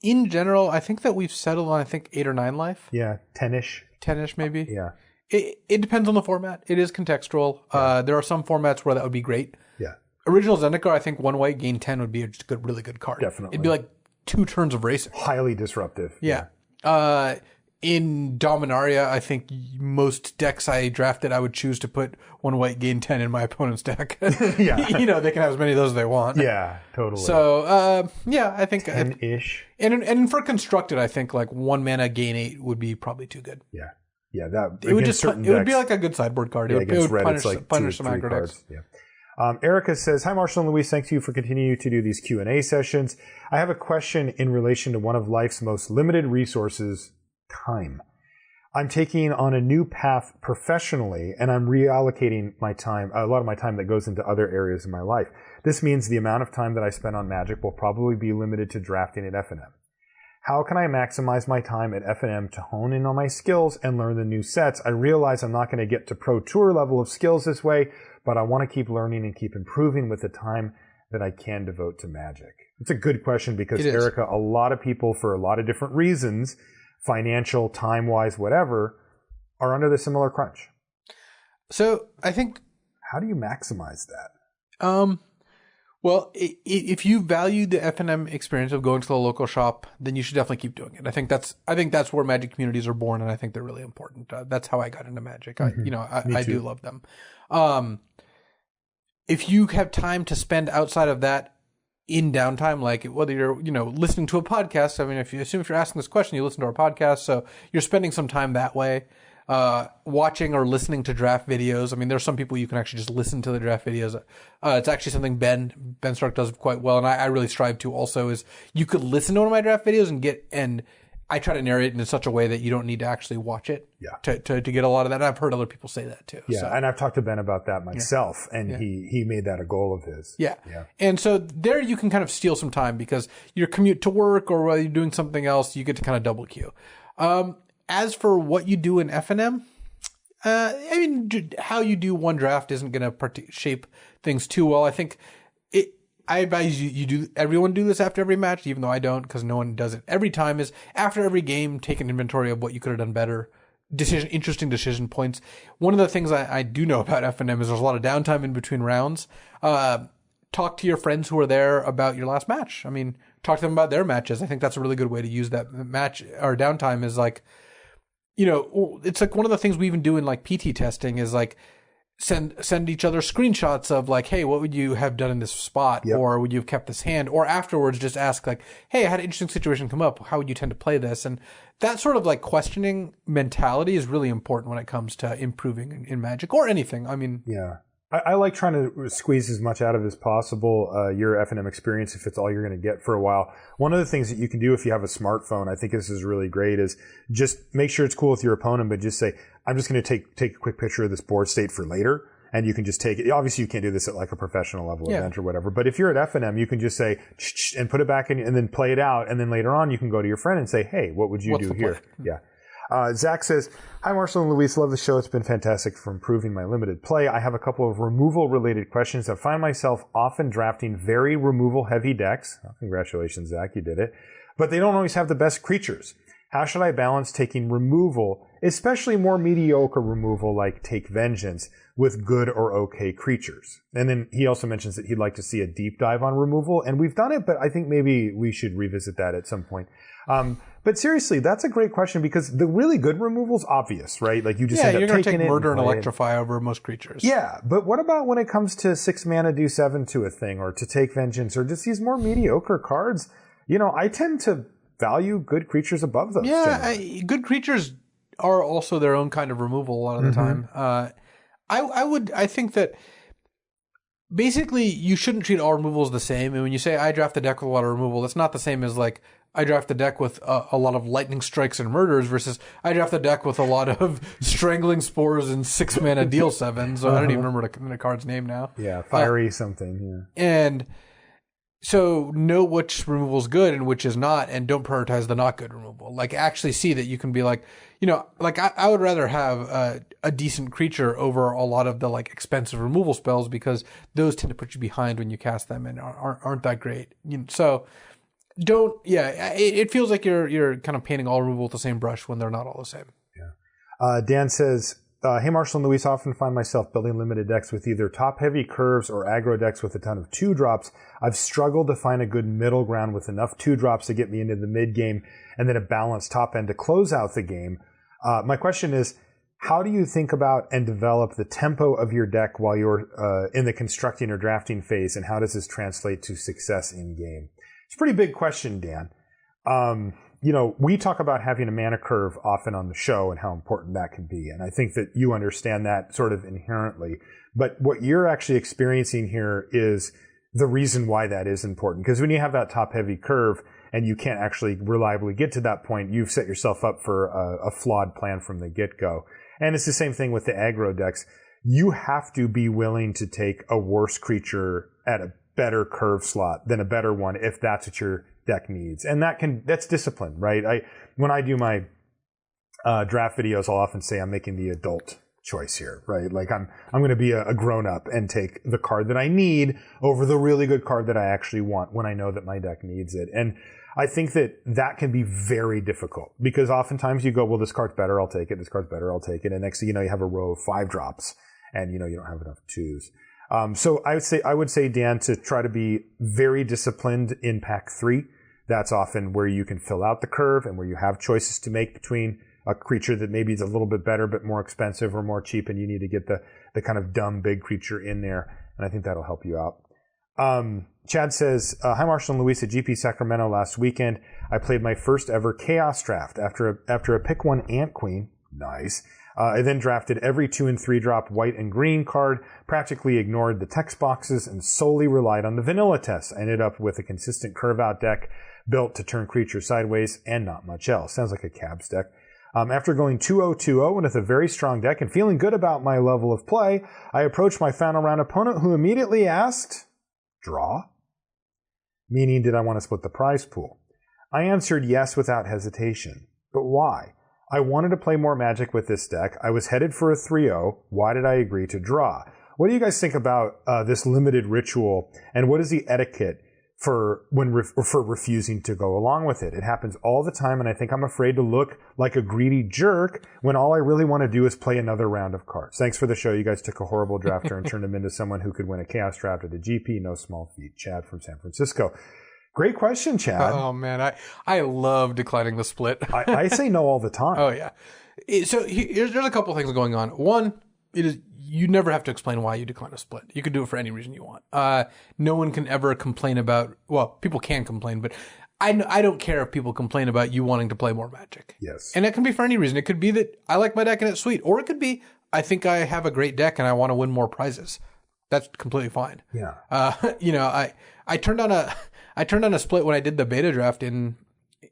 in general, I think that we've settled on, 8 or 9 life. Yeah, 10-ish. 10-ish, maybe. Yeah. It depends on the format. It is contextual. Yeah. There are some formats where that would be great. Yeah. Original Zendikar, I think 1 white gain 10 would be a really good card. Definitely. It'd be like 2 turns of racing. Highly disruptive. Yeah. In Dominaria, I think most decks I drafted, I would choose to put 1 white gain 10 in my opponent's deck. Yeah. They can have as many of those as they want. Yeah, totally. So, I think 10-ish. And for constructed, I think like 1 mana gain 8 would be probably too good. Yeah. Yeah, that it would just it would be like a good sideboard card. Yeah, It would red, punish, it's like punish 2 some or 3 aggro decks. cards. Yeah. Erica says, "Hi, Marshall and Luis. Thank you for continuing to do these Q&A sessions. I have a question in relation to one of life's most limited resources, time. I'm taking on a new path professionally, and I'm reallocating my time, a lot of my time that goes into other areas of my life. This means the amount of time that I spend on Magic will probably be limited to drafting at FNM. How can I maximize my time at FNM to hone in on my skills and learn the new sets? I realize I'm not going to get to Pro Tour level of skills this way, but I want to keep learning and keep improving with the time that I can devote to Magic." It's a good question because, Erica, a lot of people, for a lot of different reasons, financial, time-wise, whatever, are under the similar crunch. So I think... How do you maximize that? Well, if you value the FNM experience of going to the local shop, then you should definitely keep doing it. I think that's where Magic communities are born, and I think they're really important. That's how I got into Magic. I do love them. If you have time to spend outside of that in downtime, like whether you're listening to a podcast, I mean, if you're asking this question, you listen to our podcast, so you're spending some time that way. Watching or listening to draft videos. I mean, there's some people you can actually just listen to the draft videos. It's actually something Ben Stark does quite well, and I really strive to also, is you could listen to one of my draft videos and I try to narrate it in such a way that you don't need to actually watch it to get a lot of that. I've heard other people say that too. Yeah, so. And I've talked to Ben about that myself, and he made that a goal of his. Yeah. And so there you can kind of steal some time because your commute to work or while you're doing something else, you get to kind of double queue. As for what you do in FNM, I mean, how you do one draft isn't going to shape things too well. I think I advise you do. Everyone do this after every match, even though I don't, because no one does it every time. Is after every game, take an inventory of what you could have done better. Interesting decision points. One of the things I do know about FNM is there's a lot of downtime in between rounds. Talk to your friends who are there about your last match. I mean, talk to them about their matches. I think that's a really good way to use that match or downtime. Is like, it's like one of the things we even do in like PT testing is like send each other screenshots of like, hey, what would you have done in this spot? Yep. Or would you have kept this hand? Or afterwards just ask like, hey, I had an interesting situation come up. How would you tend to play this? And that sort of like questioning mentality is really important when it comes to improving in Magic or anything. I mean, yeah. I like trying to squeeze as much out of as possible your FNM experience if it's all you're going to get for a while. One of the things that you can do if you have a smartphone, I think this is really great, is just make sure it's cool with your opponent, but just say, I'm just going to take a quick picture of this board state for later, and you can just take it. Obviously, you can't do this at like a professional level event or whatever, but if you're at FNM, you can just say, and put it back in, and then play it out, and then later on you can go to your friend and say, hey, what would you do here? Yeah. Zach says, "Hi, Marshall and Luis. Love the show. It's been fantastic for improving my limited play. I have a couple of removal-related questions. I find myself often drafting very removal-heavy decks." Oh, congratulations, Zach. You did it. "But they don't always have the best creatures. How should I balance taking removal, especially more mediocre removal like Take Vengeance, with good or okay creatures?" And then he also mentions that he'd like to see a deep dive on removal. And we've done it, but I think maybe we should revisit that at some point. But seriously, that's a great question because the really good removal's obvious, right? Like you just end up you're going to taking take Murder and Electrify over most creatures. Yeah, but what about when it comes to 6 mana do 7 to a thing, or to Take Vengeance, or just these more mediocre cards? I tend to value good creatures above those. Yeah, good creatures are also their own kind of removal a lot of the time. I think that basically you shouldn't treat all removals the same. And when you say I draft a deck with a lot of removal, that's not the same as like I draft a deck with a lot of lightning strikes and murders versus I draft a deck with a lot of strangling spores and 6 mana deal 7. So I don't even remember the card's name now. Yeah, fiery something. Yeah. And so know which removal is good and which is not, and don't prioritize the not good removal. Like actually see that you can be like, like I would rather have a decent creature over a lot of the like expensive removal spells because those tend to put you behind when you cast them and aren't that great. So don't, it feels like you're kind of painting all removal with the same brush when they're not all the same. Yeah. Dan says, "Hey, Marshall and Luis, often find myself building limited decks with either top-heavy curves or aggro decks with a ton of 2-drops. I've struggled to find a good middle ground with enough 2-drops to get me into the mid-game and then a balanced top end to close out the game. My question is, how do you think about and develop the tempo of your deck while you're in the constructing or drafting phase, and how does this translate to success in game?" It's a pretty big question, Dan. we talk about having a mana curve often on the show and how important that can be. And I think that you understand that sort of inherently. But what you're actually experiencing here is the reason why that is important. Because when you have that top-heavy curve and you can't actually reliably get to that point, you've set yourself up for a flawed plan from the get-go. And it's the same thing with the aggro decks. You have to be willing to take a worse creature at a better curve slot than a better one if that's what your deck needs. And that's discipline, right? When I do my draft videos, I'll often say I'm making the adult choice here, right? Like I'm going to be a grown up and take the card that I need over the really good card that I actually want when I know that my deck needs it. And I think that can be very difficult because oftentimes you go, well, this card's better, I'll take it. This card's better, I'll take it. And next thing you know, you have a row of 5 drops and you don't have enough 2s. So I would say, Dan, to try to be very disciplined in pack 3. That's often where you can fill out the curve and where you have choices to make between a creature that maybe is a little bit better but more expensive or more cheap, and you need to get the kind of dumb big creature in there. And I think that'll help you out. Chad says, hi, Marshall and Luis at GP Sacramento last weekend. I played my first ever Chaos draft after a pick 1 Ant Queen. Nice. I then drafted every 2 and 3 drop white and green card, practically ignored the text boxes, and solely relied on the vanilla tests. I ended up with a consistent curve out deck built to turn creatures sideways and not much else. Sounds like a Cabs deck. After going 2-0-2-0 and with a very strong deck and feeling good about my level of play, I approached my final round opponent who immediately asked, draw? Meaning, did I want to split the prize pool? I answered yes without hesitation. But why? I wanted to play more Magic with this deck. I was headed for a 3-0. Why did I agree to draw? What do you guys think about this limited ritual, and what is the etiquette for refusing to go along with it? It happens all the time, and I think I'm afraid to look like a greedy jerk when all I really want to do is play another round of cards. Thanks for the show. You guys took a horrible drafter and turned him into someone who could win a Chaos draft at the GP. No small feat. Chad from San Francisco. Great question, Chad. Oh, man. I love declining the split. I say no all the time. Oh, yeah. So there's a couple things going on. One, you never have to explain why you decline a split. You can do it for any reason you want. No one can ever complain about, well, people can complain, but I don't care if people complain about you wanting to play more Magic. Yes. And it can be for any reason. It could be that I like my deck and it's sweet. Or it could be, I think I have a great deck and I want to win more prizes. That's completely fine. Yeah. I turned on a split when I did the beta draft in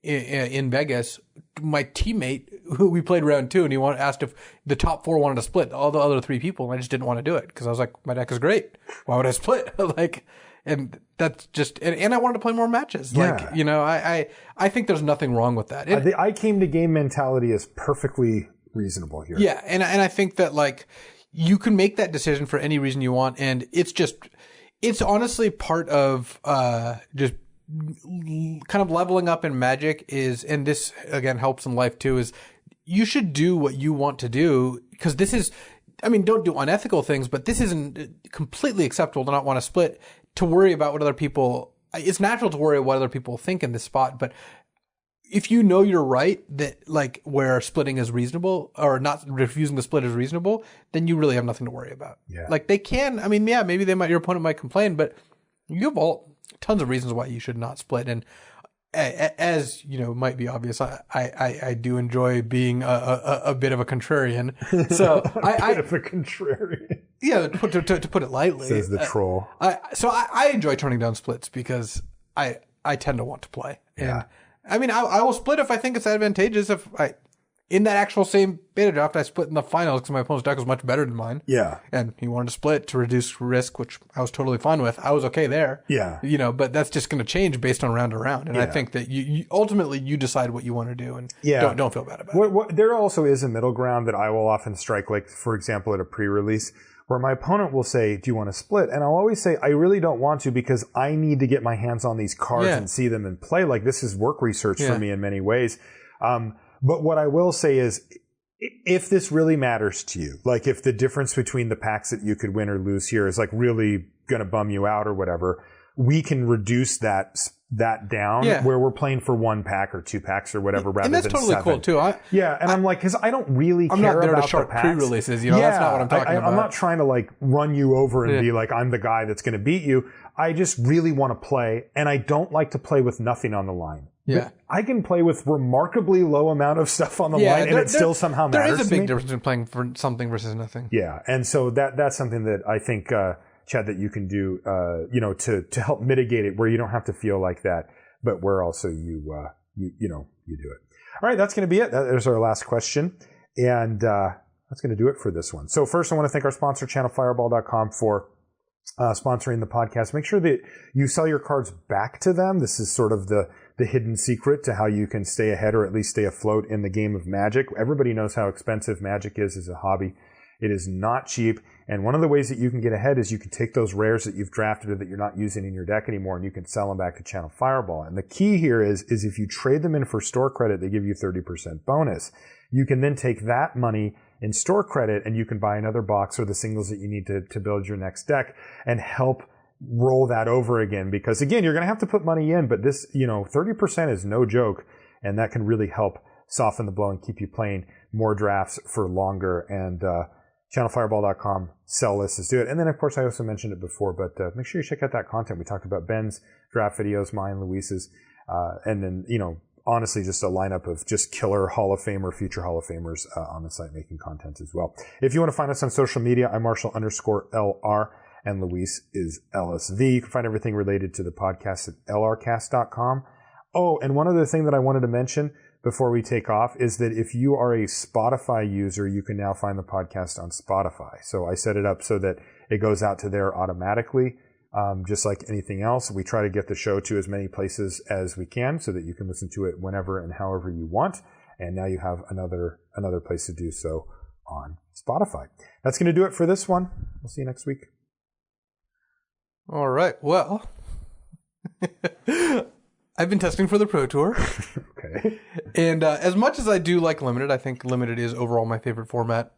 Vegas. My teammate, who we played round 2, and he asked if the top 4 wanted to split. All the other 3 people, and I just didn't want to do it because I was like, my deck is great. Why would I split? And that's just, and I wanted to play more matches. Yeah. I think there's nothing wrong with that. I came to game mentality is perfectly reasonable here. Yeah, and I think that you can make that decision for any reason you want, and it's honestly part of just kind of leveling up in Magic is, and this again helps in life too, is you should do what you want to do, because this is, don't do unethical things, but this isn't completely acceptable to not want to split, to worry about what other people, it's natural to worry what other people think in this spot, but if you know you're right, that where splitting is reasonable or not refusing the split is reasonable, then you really have nothing to worry about. Yeah. They can, maybe your opponent might complain, but you have tons of reasons why you should not split. And as might be obvious, I do enjoy being a bit of a contrarian. So a bit of a contrarian. Yeah, to put it lightly, says the troll. So I enjoy turning down splits because I tend to want to play. Yeah. And I will split if I think it's advantageous. In that actual same beta draft, I split in the finals because my opponent's deck was much better than mine. Yeah. And he wanted to split to reduce risk, which I was totally fine with. I was okay there. Yeah. But that's just going to change based on round to round. And I think that you ultimately you decide what you want to do, and don't feel bad about it. There also is a middle ground that I will often strike, for example, at a pre-release, where my opponent will say, do you want to split? And I'll always say, I really don't want to, because I need to get my hands on these cards and see them in play. This is work research for me in many ways. But what I will say is, if this really matters to you, if the difference between the packs that you could win or lose here is really going to bum you out or whatever, we can reduce that that down where we're playing for 1 pack or 2 packs or whatever rather than 7. And that's totally cool too. I'm like, because I don't really care about the packs. I'm not there to sharp pre-releases, that's not what I'm talking about. I'm not trying to like run you over and be like, I'm the guy that's going to beat you. I just really want to play, and I don't like to play with nothing on the line. Yeah. I can play with remarkably low amount of stuff on the line, and it still somehow matters to me. There is a big difference between playing for something versus nothing. Yeah, and so that's something that I think, Chad, that you can do, to help mitigate it, where you don't have to feel like that, but where also you do it. All right, that's going to be it. There's our last question, and that's going to do it for this one. So first, I want to thank our sponsor, channelfireball.com, for sponsoring the podcast. Make sure that you sell your cards back to them. This is sort of the hidden secret to how you can stay ahead or at least stay afloat in the game of Magic. Everybody knows how expensive Magic is as a hobby. It is not cheap. And one of the ways that you can get ahead is you can take those rares that you've drafted or that you're not using in your deck anymore, and you can sell them back to Channel Fireball. And the key here is if you trade them in for store credit, they give you 30% bonus. You can then take that money in store credit and you can buy another box or the singles that you need to build your next deck and help roll that over again. Because again, you're going to have to put money in, but this, 30% is no joke, and that can really help soften the blow and keep you playing more drafts for longer. And channelfireball.com, sell lists, do it. And then, of course, I also mentioned it before, but make sure you check out that content. We talked about Ben's draft videos, mine, Luis's, and then, honestly, just a lineup of just killer Hall of Famer, future Hall of Famers on the site making content as well. If you want to find us on social media, I'm Marshall_LR, and Luis is LSV. You can find everything related to the podcast at lrcast.com. Oh, and one other thing that I wanted to mention before we take off is that if you are a Spotify user, you can now find the podcast on Spotify. So I set it up so that it goes out to there automatically. Just like anything else, we try to get the show to as many places as we can so that you can listen to it whenever and however you want. And now you have another place to do so on Spotify. That's going to do it for this one. We'll see you next week. All right. Well, I've been testing for the Pro Tour. Okay. And as much as I do like Limited, I think Limited is overall my favorite format.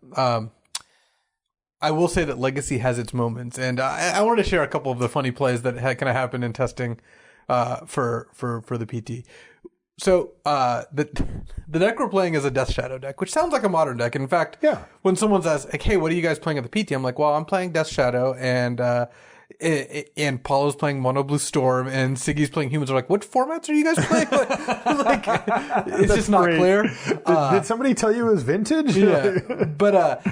I will say that Legacy has its moments, and I wanted to share a couple of the funny plays that kind of happened in testing for the PT. So the deck we're playing is a Death Shadow deck, which sounds like a modern deck. In fact, when someone's asked, like, "Hey, what are you guys playing at the PT?" I'm like, "Well, I'm playing Death Shadow, and Paulo's playing Mono Blue Storm, and Siggy's playing Humans." Are like, "What formats are you guys playing?" It's just not clear. Did somebody tell you it was vintage? Yeah, but.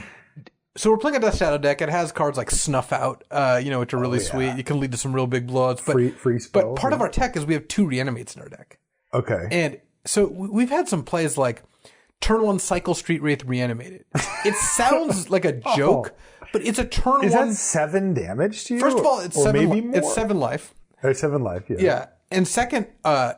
So we're playing a Death Shadow deck. It has cards like Snuff Out, which are really sweet. You can lead to some real big blowouts. But free spells, but part of our tech is we have 2 Reanimates in our deck. Okay. And so we've had some plays like turn 1 Cycle Street Wraith Reanimated. It sounds like a joke, but it's a turn 1. Is that 7 damage to you? First of all, it's 7. Maybe more? It's 7 life. Or 7 life. Yeah. Yeah. And second,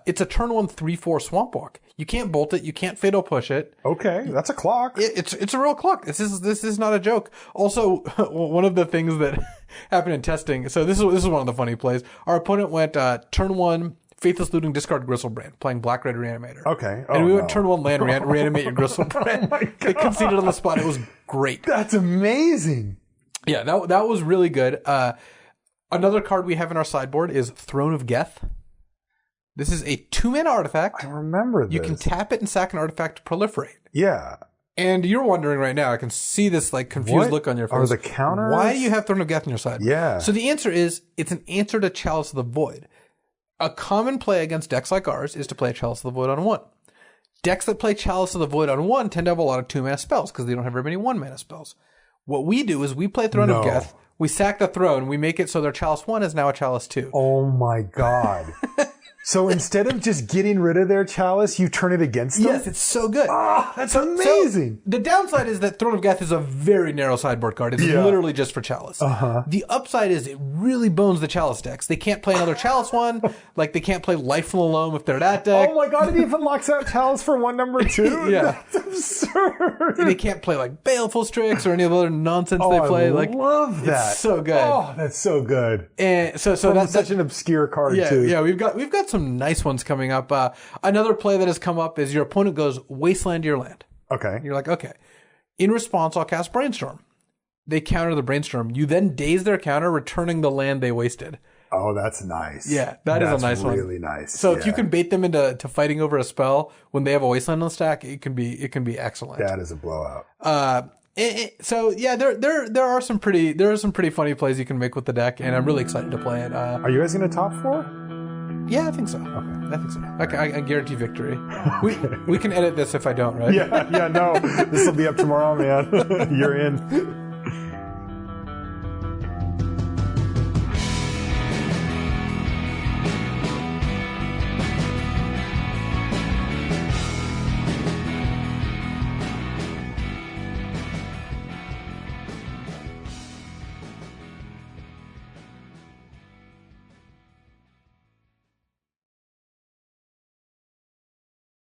it's a turn 1 3/4 Swamp Walk. You can't bolt it. You can't fatal push it. Okay, that's a clock. It's a real clock. This is not a joke. Also, one of the things that happened in testing. So this is one of the funny plays. Our opponent went turn 1 Faithless Looting, discard Gristlebrand, playing Black Red Reanimator. Okay. And we went turn 1 land reanimate your Gristlebrand. Oh They conceded on the spot. It was great. That's amazing. Yeah, that was really good. Another card we have in our sideboard is Throne of Geth. This is a 2-mana artifact. I remember this. You can tap it and sack an artifact to proliferate. Yeah. And you're wondering right now, I can see this like confused look on your face. Are the counters? Why do you have Throne of Geth on your side? Yeah. So the answer is, it's an answer to Chalice of the Void. A common play against decks like ours is to play Chalice of the Void on 1. Decks that play Chalice of the Void on 1 tend to have a lot of 2-mana spells because they don't have very many 1-mana spells. What we do is we play Throne of Geth, we sack the throne, we make it so their Chalice 1 is now a Chalice 2. Oh my God. So instead of just getting rid of their chalice, you turn it against them? Yes, it's so good. Oh, that's amazing. So the downside is that Throne of Geth is a very narrow sideboard card. It's literally just for chalice. The upside is it really bones the chalice decks. They can't play another chalice one. Like, they can't play Life from the Loam if they're that deck. Oh my God, it even locks out chalice for 1 number 2? Yeah. That's absurd. And they can't play like Baleful Strix or any of the other nonsense they play. I love that. It's so good. Oh, that's so good. And so that's such an obscure card too. Yeah, we've got some nice ones coming up. Another play that has come up is your opponent goes Wasteland your land. Okay. You're like, okay. In response, I'll cast Brainstorm. They counter the Brainstorm. You then daze their counter, returning the land they wasted. Oh, that's nice. Yeah, that's a nice one. Really nice. So if you can bait them into fighting over a spell when they have a Wasteland on the stack, it can be excellent. That is a blowout. So yeah, there are some pretty funny plays you can make with the deck, and I'm really excited to play it. Are you guys going to top 4? Yeah, I think so. Okay. I think so. I guarantee victory. We can edit this if I don't, right? Yeah, no. This will be up tomorrow, man. You're in.